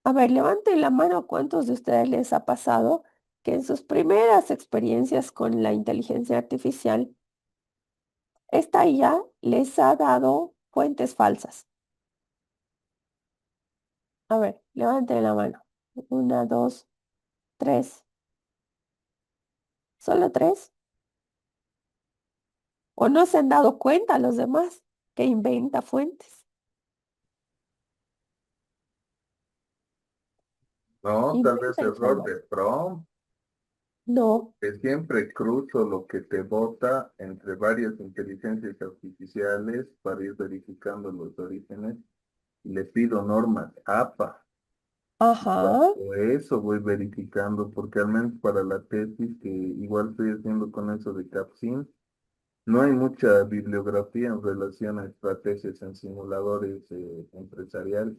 A ver, levanten la mano, ¿cuántos de ustedes les ha pasado que en sus primeras experiencias con la inteligencia artificial, esta IA les ha dado fuentes falsas? A ver, levanten la mano. Una, dos, tres. ¿Solo tres? ¿O no se han dado cuenta los demás que inventa fuentes? No, tal vez Inventa error de información. prompt, No. que siempre cruzo lo que te bota entre varias inteligencias artificiales para ir verificando los orígenes y le pido normas APA. Ajá. O eso voy verificando, porque al menos para la tesis, que igual estoy haciendo con eso de CAPSIN, no hay mucha bibliografía en relación a estrategias en simuladores empresariales.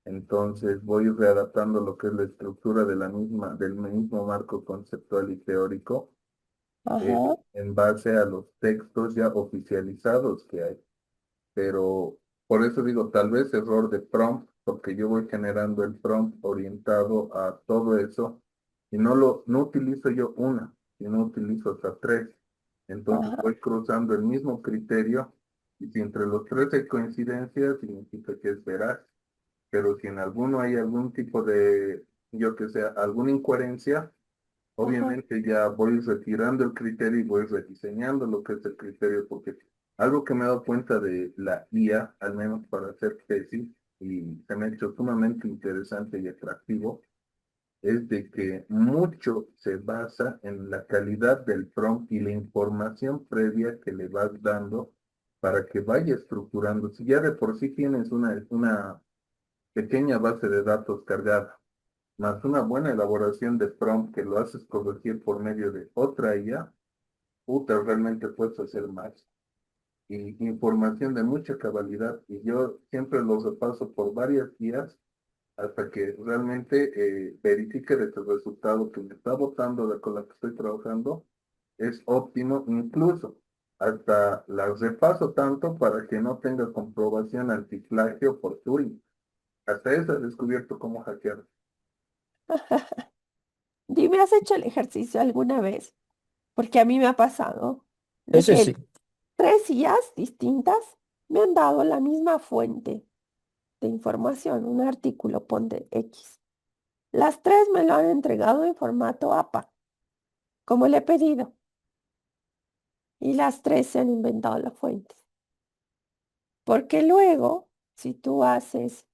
Entonces voy readaptando lo que es la estructura de la misma, del mismo marco conceptual y teórico Ajá. en base a los textos ya oficializados que hay. Pero por eso digo, tal vez error de prompt, porque yo voy generando el prompt orientado a todo eso y no utilizo yo una, sino utilizo hasta tres. Entonces Ajá. voy cruzando el mismo criterio y si entre los tres hay coincidencia, significa que es veraz. Pero si en alguno hay algún tipo de, yo que sé, alguna incoherencia, Ajá. obviamente ya voy retirando el criterio y voy rediseñando lo que es el criterio, porque algo que me he dado cuenta de la IA, al menos para hacer tesis, y se me ha hecho sumamente interesante y atractivo, es de que mucho se basa en la calidad del prompt y la información previa que le vas dando para que vaya estructurando. Si ya de por sí tienes una pequeña base de datos cargada, más una buena elaboración de prompt que lo haces corregir por medio de otra IA, puta, realmente puedes hacer más. Y información de mucha cabalidad. Y yo siempre los repaso por varias guías hasta que realmente verifique de que el resultado que me está botando con la que estoy trabajando es óptimo. Incluso hasta las repaso tanto para que no tenga comprobación antiplagio por Turing. Hasta eso he descubierto cómo hackear. Dime, ¿has hecho el ejercicio alguna vez? Porque a mí me ha pasado de Ese que sí. tres IAs distintas me han dado la misma fuente de información, un artículo, ponte X. Las tres me lo han entregado en formato APA, como le he pedido. Y las tres se han inventado la fuente. Porque luego, si tú haces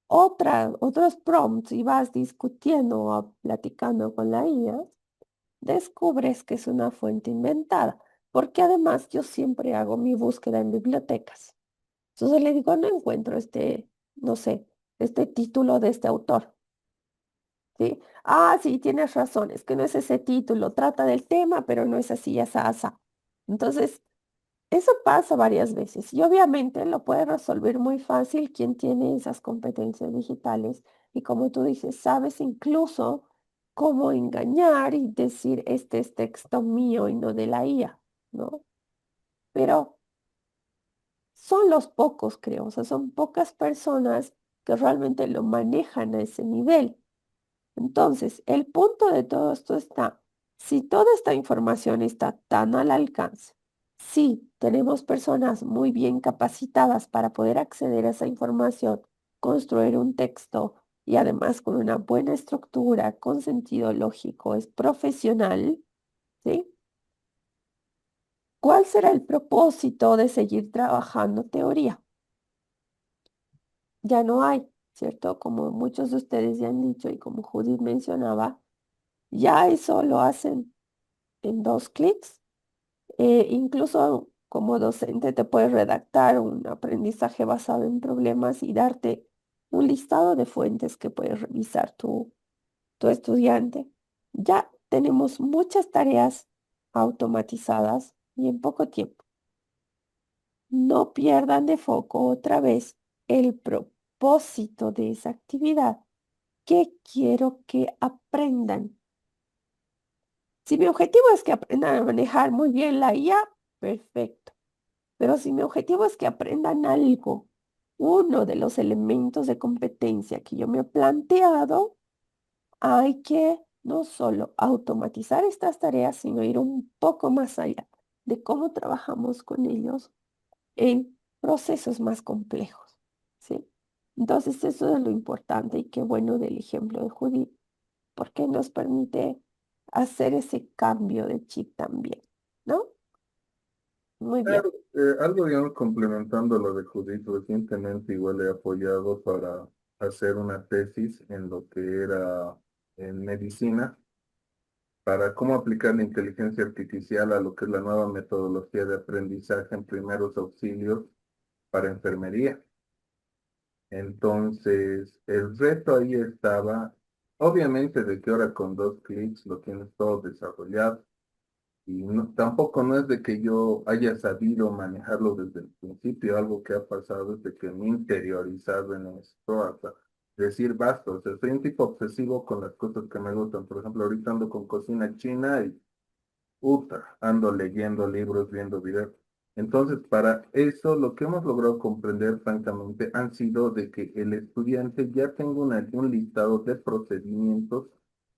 otros prompts y vas discutiendo o platicando con la IA, descubres que es una fuente inventada. Porque además yo siempre hago mi búsqueda en bibliotecas. Entonces le digo, no encuentro no sé, este título de este autor. ¿Sí? Ah, sí, tienes razón, es que no es ese título, trata del tema, pero no es así, asa. Entonces, eso pasa varias veces y obviamente lo puede resolver muy fácil quien tiene esas competencias digitales y como tú dices, sabes incluso cómo engañar y decir, este es texto mío y no de la IA, ¿no? Pero son los pocos, creo, o sea, son pocas personas que realmente lo manejan a ese nivel. Entonces, el punto de todo esto está, si toda esta información está tan al alcance, si tenemos personas muy bien capacitadas para poder acceder a esa información, construir un texto y además con una buena estructura, con sentido lógico, es profesional, ¿sí? ¿Cuál será el propósito de seguir trabajando teoría? Ya no hay, ¿cierto? Como muchos de ustedes ya han dicho y como Judith mencionaba, ya eso lo hacen en 2 clics. Incluso como docente te puedes redactar un aprendizaje basado en problemas y darte un listado de fuentes que puedes revisar tu estudiante. Ya tenemos muchas tareas automatizadas y en poco tiempo. No pierdan de foco otra vez el propósito de esa actividad. ¿Qué quiero que aprendan? Si mi objetivo es que aprendan a manejar muy bien la IA, perfecto. Pero si mi objetivo es que aprendan algo, uno de los elementos de competencia que yo me he planteado, hay que no solo automatizar estas tareas, sino ir un poco más allá de cómo trabajamos con ellos en procesos más complejos, ¿sí? Entonces, eso es lo importante y qué bueno del ejemplo de Judith, porque nos permite hacer ese cambio de chip también, ¿no? Muy bien. Claro, algo, digamos, complementando lo de Judith, recientemente igual he apoyado para hacer una tesis en lo que era en medicina, para cómo aplicar la inteligencia artificial a lo que es la nueva metodología de aprendizaje en primeros auxilios para enfermería. Entonces, el reto ahí estaba, obviamente, de que ahora con 2 clics lo tienes todo desarrollado. Y tampoco no es de que yo haya sabido manejarlo desde el principio, algo que ha pasado es de que me he interiorizado en esto hasta decir basta. O sea, soy un tipo obsesivo con las cosas que me gustan. Por ejemplo, ahorita ando con cocina china y ando leyendo libros, viendo videos. Entonces, para eso, lo que hemos logrado comprender, francamente, han sido de que el estudiante ya tenga un listado de procedimientos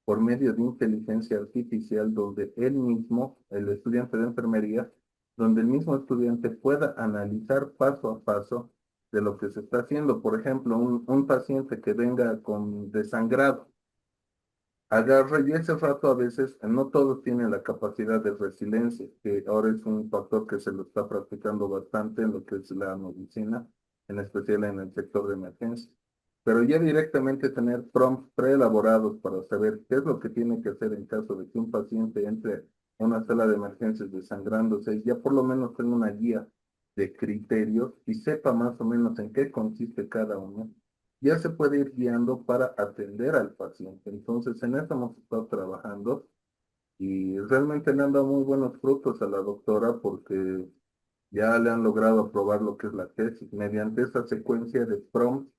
por medio de inteligencia artificial, donde él mismo, el estudiante de enfermería, donde el mismo estudiante pueda analizar paso a paso de lo que se está haciendo. Por ejemplo, un paciente que venga con desangrado, agarra y ese rato a veces no todos tienen la capacidad de resiliencia, que ahora es un factor que se lo está practicando bastante en lo que es la medicina, en especial en el sector de emergencia. Pero ya directamente tener prompts preelaborados para saber qué es lo que tiene que hacer en caso de que un paciente entre a una sala de emergencias desangrándose, ya por lo menos tenga una guía de criterios y sepa más o menos en qué consiste cada uno, ya se puede ir guiando para atender al paciente. Entonces, en eso hemos estado trabajando y realmente le han dado muy buenos frutos a la doctora porque ya le han logrado aprobar lo que es la tesis mediante esa secuencia de prompts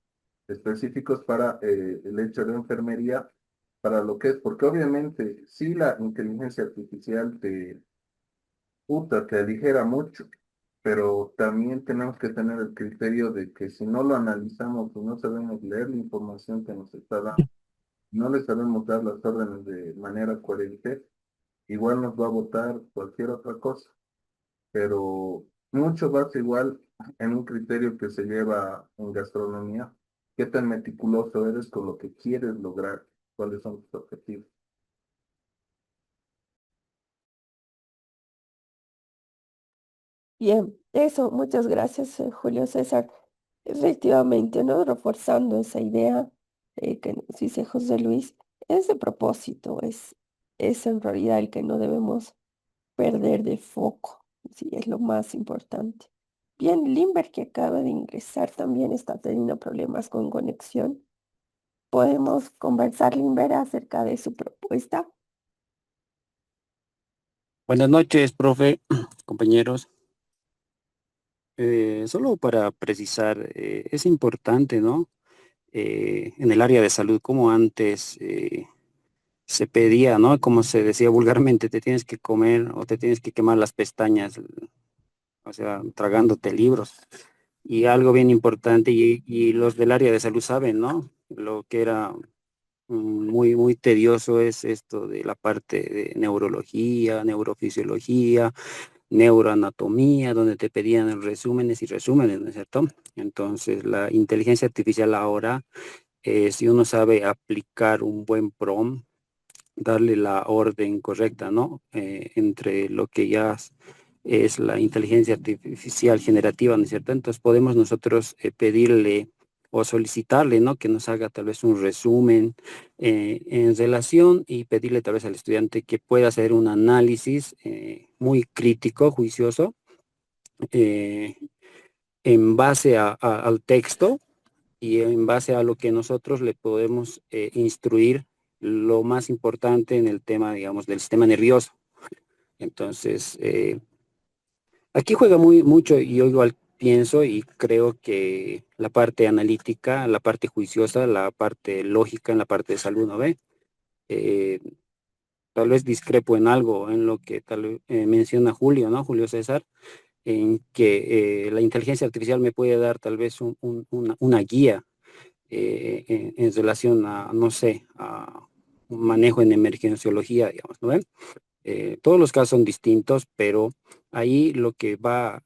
específicos para el hecho de enfermería, para lo que es, porque obviamente sí la inteligencia artificial te aligera mucho, pero también tenemos que tener el criterio de que si no lo analizamos y no sabemos leer la información que nos está dando, no le sabemos dar las órdenes de manera coherente, igual nos va a botar cualquier otra cosa. Pero mucho basa igual en un criterio que se lleva en gastronomía, qué tan meticuloso eres con lo que quieres lograr. cuáles son tus objetivos. Bien, eso, muchas gracias, Julio César. Efectivamente, ¿no? Reforzando esa idea que nos dice José Luis, ese propósito es en realidad el que no debemos perder de foco. Sí, es lo más importante. Bien, Limber, que acaba de ingresar, también está teniendo problemas con conexión. ¿Podemos conversar, Limber, acerca de su propuesta? Buenas noches, profe, compañeros. Solo para precisar, es importante, ¿no? En el área de salud, como antes se pedía, ¿no? Como se decía vulgarmente, te tienes que comer o te tienes que quemar las pestañas, o sea, tragándote libros. Y algo bien importante, y los del área de salud saben, ¿no? Lo que era muy tedioso es esto de la parte de neurología, neurofisiología, neuroanatomía, donde te pedían resúmenes y resúmenes, ¿no es cierto? Entonces, la inteligencia artificial ahora, si uno sabe aplicar un buen prompt, darle la orden correcta, ¿no? Entre lo que ya es la inteligencia artificial generativa, ¿no es cierto? Entonces podemos nosotros pedirle o solicitarle, ¿no? Que nos haga tal vez un resumen en relación y pedirle tal vez al estudiante que pueda hacer un análisis muy crítico, juicioso, eh, en base al texto y en base a lo que nosotros le podemos instruir lo más importante en el tema, digamos, del sistema nervioso. Entonces, aquí juega mucho y yo igual pienso y creo que la parte analítica, la parte juiciosa, la parte lógica en la parte de salud, ¿no ve? Eh, Tal vez discrepo en algo, en lo que tal vez menciona Julio, ¿no? Julio César, en que la inteligencia artificial me puede dar tal vez una guía en relación a, no sé, a un manejo en emergenciología, digamos, ¿no ven? Todos los casos son distintos, pero ahí lo que va a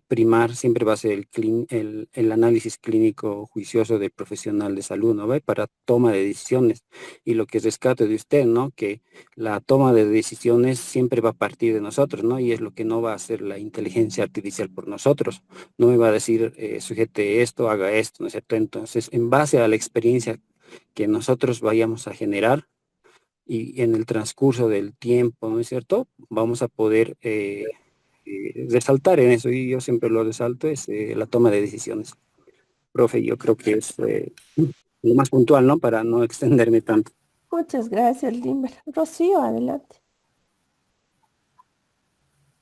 primar siempre va a ser el análisis clínico juicioso del profesional de salud, ¿no ve? Para toma de decisiones. Y lo que rescato de usted, ¿no? Que la toma de decisiones siempre va a partir de nosotros, ¿no? Y es lo que no va a hacer la inteligencia artificial por nosotros. No me va a decir, sujete esto, haga esto, ¿no es cierto? Entonces, en base a la experiencia que nosotros vayamos a generar, y en el transcurso del tiempo, ¿no es cierto? Vamos a poder resaltar en eso, y yo siempre lo resalto, es la toma de decisiones. Profe, yo creo que es lo más puntual, ¿no? Para no extenderme tanto. Muchas gracias, Limber. Rocío, adelante.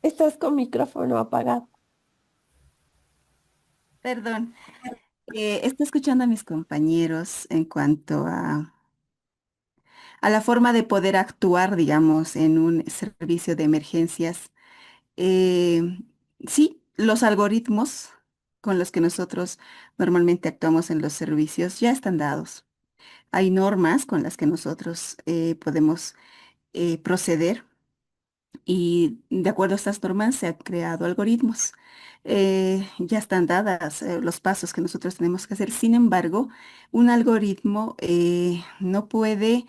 Estás con micrófono apagado. Perdón. Estoy escuchando a mis compañeros en cuanto a la forma de poder actuar, digamos, en un servicio de emergencias. Eh, sí, los algoritmos con los que nosotros normalmente actuamos en los servicios ya están dados. Hay normas con las que nosotros podemos proceder y de acuerdo a estas normas se han creado algoritmos. Ya están dadas los pasos que nosotros tenemos que hacer. Sin embargo, un algoritmo no puede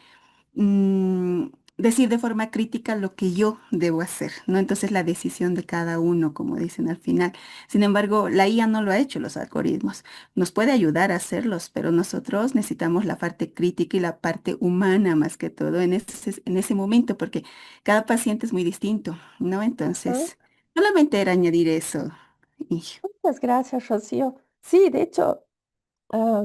mm, decir de forma crítica lo que yo debo hacer, ¿no? Entonces la decisión de cada uno, como dicen al final. Sin embargo, la IA no lo ha hecho los algoritmos. Nos puede ayudar a hacerlos, pero nosotros necesitamos la parte crítica y la parte humana más que todo en ese momento, porque cada paciente es muy distinto, ¿no? ¿Ah? Entonces, solamente era añadir eso. Y Muchas gracias, Rocío. Sí, de hecho, ah,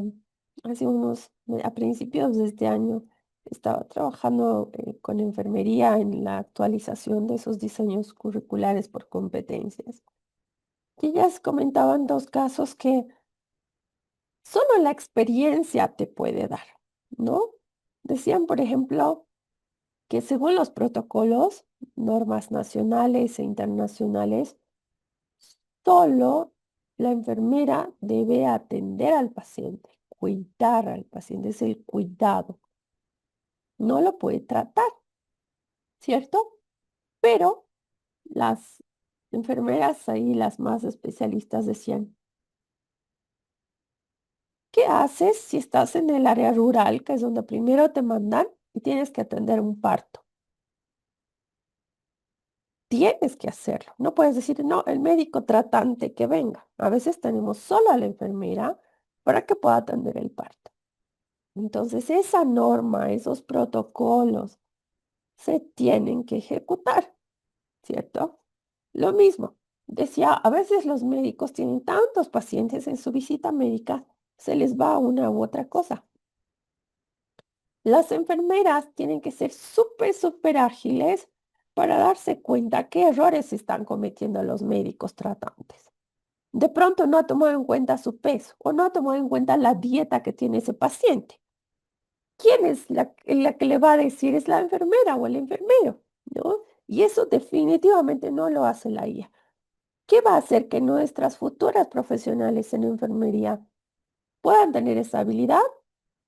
a principios de este año, estaba trabajando con enfermería en la actualización de esos diseños curriculares por competencias. Y ellas comentaban dos casos que solo la experiencia te puede dar, ¿no? Decían, por ejemplo, que según los protocolos, normas nacionales e internacionales, solo la enfermera debe atender al paciente, cuidar al paciente, es el cuidado. No lo puede tratar, ¿cierto? Pero las enfermeras ahí, las más especialistas, decían, ¿qué haces si estás en el área rural, que es donde primero te mandan? y tienes que atender un parto. Tienes que hacerlo. No puedes decir, no, el médico tratante que venga. A veces tenemos solo a la enfermera para que pueda atender el parto. Entonces, esa norma, esos protocolos se tienen que ejecutar, ¿cierto? Lo mismo, decía, a veces los médicos tienen tantos pacientes en su visita médica, se les va una u otra cosa. Las enfermeras tienen que ser súper, súper ágiles para darse cuenta qué errores están cometiendo los médicos tratantes. De pronto no ha tomado en cuenta su peso o no ha tomado en cuenta la dieta que tiene ese paciente. ¿Quién es la que le va a decir? Es la enfermera o el enfermero, ¿no? Y eso definitivamente no lo hace la IA. ¿Qué va a hacer que nuestras futuras profesionales en enfermería puedan tener esa habilidad?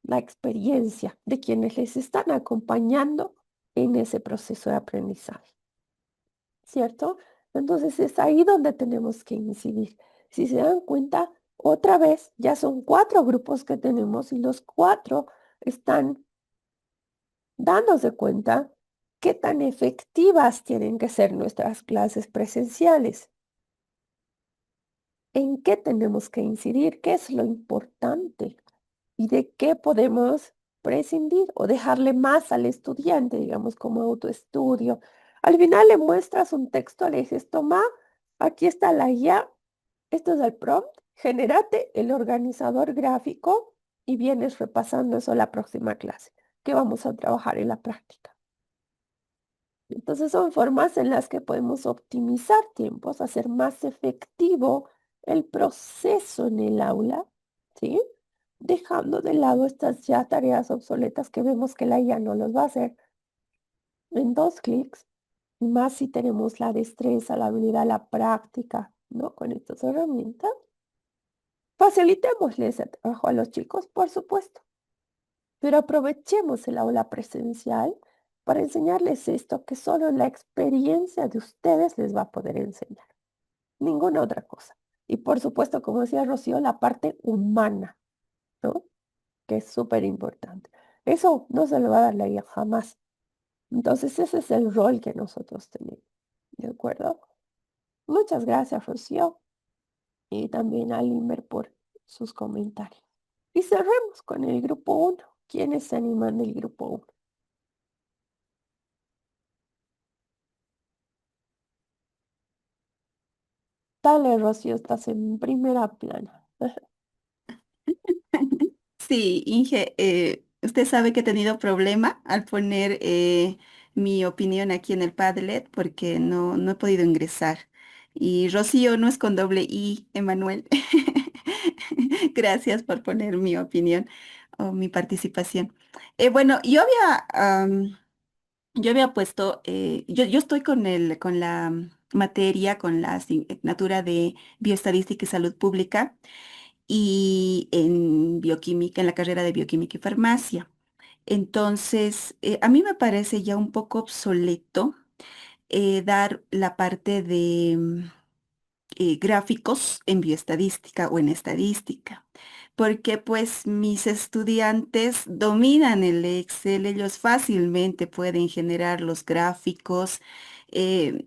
La experiencia de quienes les están acompañando en ese proceso de aprendizaje, ¿cierto? Entonces es ahí donde tenemos que incidir. Si se dan cuenta, otra vez ya son 4 grupos que tenemos y los 4 están dándose cuenta qué tan efectivas tienen que ser nuestras clases presenciales. ¿En qué tenemos que incidir? ¿Qué es lo importante? ¿Y de qué podemos prescindir o dejarle más al estudiante, digamos, como autoestudio? Al final le muestras un texto, le dices, toma, aquí está la guía, esto es el prompt, genérate el organizador gráfico y vienes repasando eso la próxima clase, que vamos a trabajar en la práctica. Entonces son formas en las que podemos optimizar tiempos, hacer más efectivo el proceso en el aula, ¿sí? Dejando de lado estas ya tareas obsoletas que vemos que la IA no los va a hacer en 2 clics, y más si tenemos la destreza, la habilidad, la práctica, ¿no? Con estas herramientas. Facilitémosles el trabajo a los chicos, por supuesto, pero aprovechemos el aula presencial para enseñarles esto que solo la experiencia de ustedes les va a poder enseñar. Ninguna otra cosa. Y por supuesto, como decía Rocío, la parte humana, ¿no? Que es súper importante. Eso no se lo va a dar la IA jamás. Entonces ese es el rol que nosotros tenemos. ¿De acuerdo? Muchas gracias, Rocío. Y también a Limer por sus comentarios. Y cerremos con el grupo 1. ¿Quiénes se animan del grupo 1? Dale, Rocío, estás en primera plana. Sí, Inge, usted sabe que he tenido problema al poner mi opinión aquí en el Padlet porque no he podido ingresar. Y Rocío no es con doble I, Emanuel. Gracias por poner mi opinión o mi participación. Bueno, yo había puesto, yo estoy con la materia, con la asignatura de bioestadística y salud pública y en bioquímica, en la carrera de bioquímica y farmacia. Entonces, a mí me parece ya un poco obsoleto dar la parte de gráficos en bioestadística o en estadística, porque pues mis estudiantes dominan el Excel, ellos fácilmente pueden generar los gráficos eh,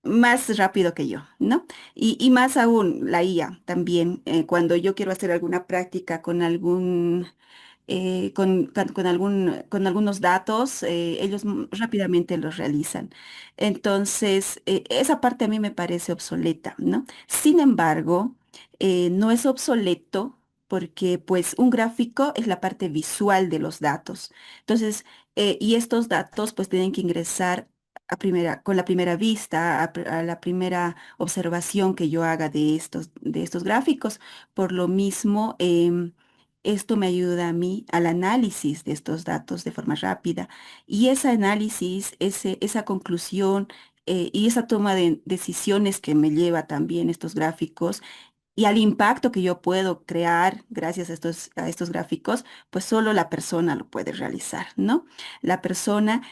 más rápido que yo, ¿no? Y más aún la IA también, cuando yo quiero hacer alguna práctica con algún con algunos datos, ellos rápidamente los realizan. Entonces, esa parte a mí me parece obsoleta, ¿no? Sin embargo, no es obsoleto porque pues un gráfico es la parte visual de los datos. Entonces, y estos datos pues tienen que ingresar con la primera vista, a la primera observación que yo haga de estos gráficos. Por lo mismo, esto me ayuda a mí al análisis de estos datos de forma rápida y ese análisis, esa conclusión y esa toma de decisiones que me lleva también estos gráficos y al impacto que yo puedo crear gracias a estos gráficos, pues solo la persona lo puede realizar, ¿no? La persona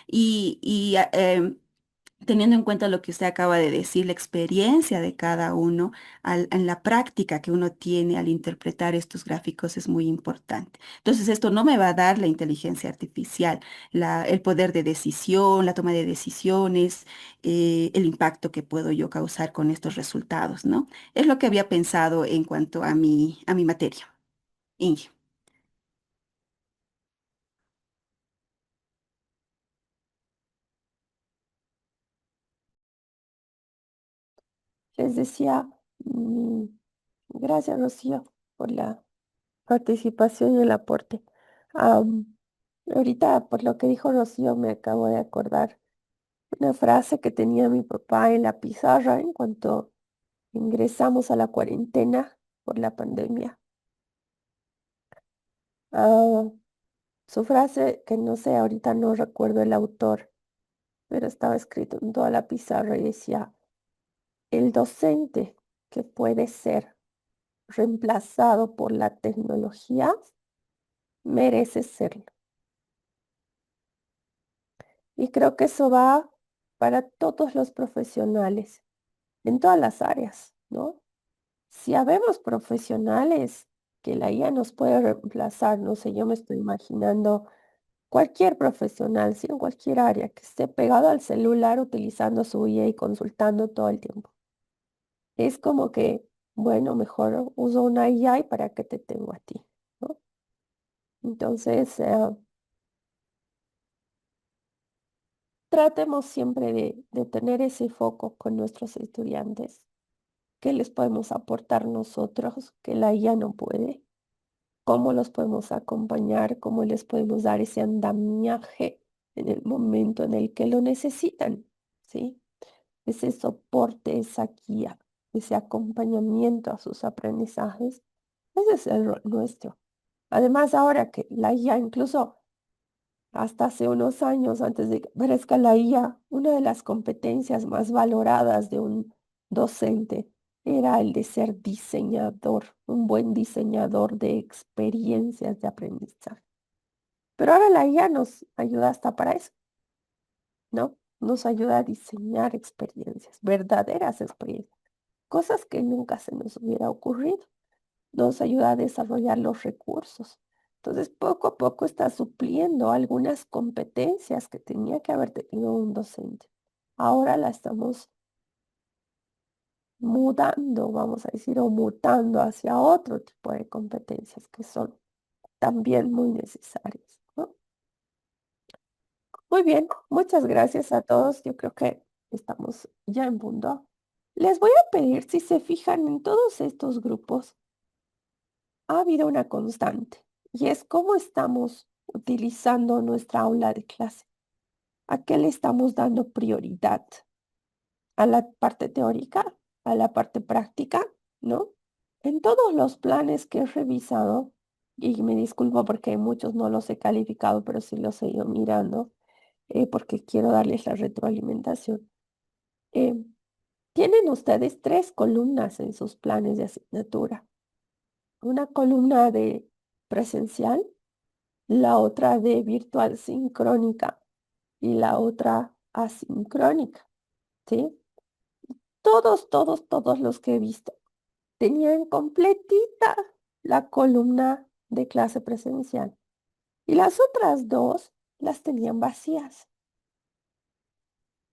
teniendo en cuenta lo que usted acaba de decir, la experiencia de cada uno, en la práctica que uno tiene al interpretar estos gráficos es muy importante. Entonces, esto no me va a dar la inteligencia artificial, el poder de decisión, la toma de decisiones, el impacto que puedo yo causar con estos resultados, ¿no? Es lo que había pensado en cuanto a mi materia. Inge. Les decía, gracias, Rocío, por la participación y el aporte. Am, Ahorita, por lo que dijo Rocío, me acabo de acordar una frase que tenía mi papá en la pizarra en cuanto ingresamos a la cuarentena por la pandemia. Ah, Su frase, que no sé, ahorita no recuerdo el autor, pero estaba escrito en toda la pizarra y decía, el docente que puede ser reemplazado por la tecnología merece serlo. Y creo que eso va para todos los profesionales, en todas las áreas, ¿no? Si habemos profesionales que la IA nos puede reemplazar, no sé, yo me estoy imaginando cualquier profesional, sí, en cualquier área, que esté pegado al celular utilizando su IA y consultando todo el tiempo. Es como que, bueno, mejor uso una IA y para qué te tengo a ti, ¿no? Entonces, tratemos siempre de tener ese foco con nuestros estudiantes. ¿Qué les podemos aportar nosotros que la IA no puede? ¿Cómo los podemos acompañar? ¿Cómo les podemos dar ese andamiaje en el momento en el que lo necesitan? ¿Sí? Ese soporte, esa guía, ese acompañamiento a sus aprendizajes. Ese es el rol nuestro. Además, ahora que la IA, incluso hasta hace unos años, antes de que aparezca la IA, una de las competencias más valoradas de un docente era el de ser diseñador, un buen diseñador de experiencias de aprendizaje. Pero ahora la IA nos ayuda hasta para eso, ¿no? Nos ayuda a diseñar experiencias, verdaderas experiencias, cosas que nunca se nos hubiera ocurrido. Nos ayuda a desarrollar los recursos. Entonces, poco a poco está supliendo algunas competencias que tenía que haber tenido un docente. Ahora la estamos mudando, vamos a decir, o mutando hacia otro tipo de competencias que son también muy necesarias, ¿no? Muy bien, muchas gracias a todos. Yo creo que estamos ya en punto. Les voy a pedir, si se fijan en todos estos grupos, ha habido una constante y es cómo estamos utilizando nuestra aula de clase. ¿A qué le estamos dando prioridad? ¿A la parte teórica? ¿A la parte práctica? ¿No? En todos los planes que he revisado, y me disculpo porque muchos no los he calificado, pero sí los he ido mirando, porque quiero darles la retroalimentación. eh, Tienen ustedes 3 columnas en sus planes de asignatura. Una columna de presencial, la otra de virtual sincrónica y la otra asincrónica, ¿sí? Todos los que he visto tenían completita la columna de clase presencial y las otras 2 las tenían vacías.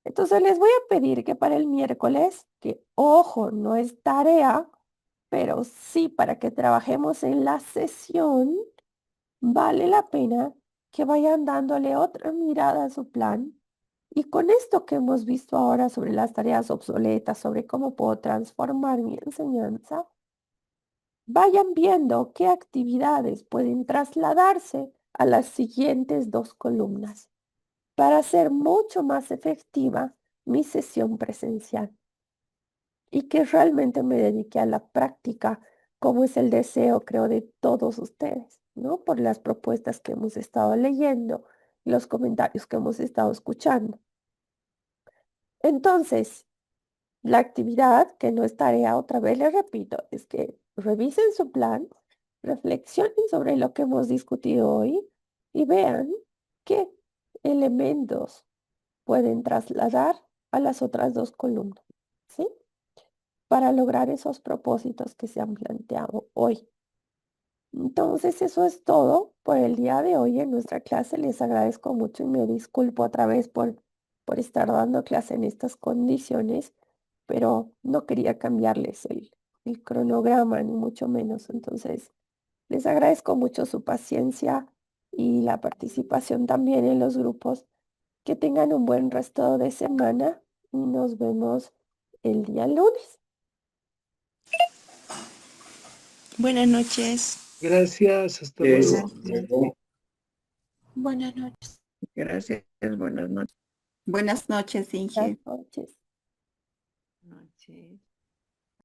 Entonces les voy a pedir que para el miércoles, que ojo, no es tarea, pero sí para que trabajemos en la sesión, vale la pena que vayan dándole otra mirada a su plan y con esto que hemos visto ahora sobre las tareas obsoletas, sobre cómo puedo transformar mi enseñanza, vayan viendo qué actividades pueden trasladarse a las siguientes 2 columnas para hacer mucho más efectiva mi sesión presencial y que realmente me dedique a la práctica, como es el deseo, creo, de todos ustedes, ¿no? Por las propuestas que hemos estado leyendo y los comentarios que hemos estado escuchando. Entonces, la actividad, que no es tarea, otra vez les repito, es que revisen su plan, reflexionen sobre lo que hemos discutido hoy y vean qué elementos pueden trasladar a las otras dos columnas, ¿sí? Para lograr esos propósitos que se han planteado hoy. Entonces, eso es todo por el día de hoy en nuestra clase. Les agradezco mucho y me disculpo otra vez por estar dando clase en estas condiciones, pero no quería cambiarles el cronograma, ni mucho menos. Entonces, les agradezco mucho su paciencia y la participación también en los grupos. Que tengan un buen resto de semana y nos vemos el día lunes. Buenas noches. Gracias, hasta Eh, luego. luego, Buenas noches. Gracias, buenas noches. Buenas noches, Inge. Buenas noches. Noches.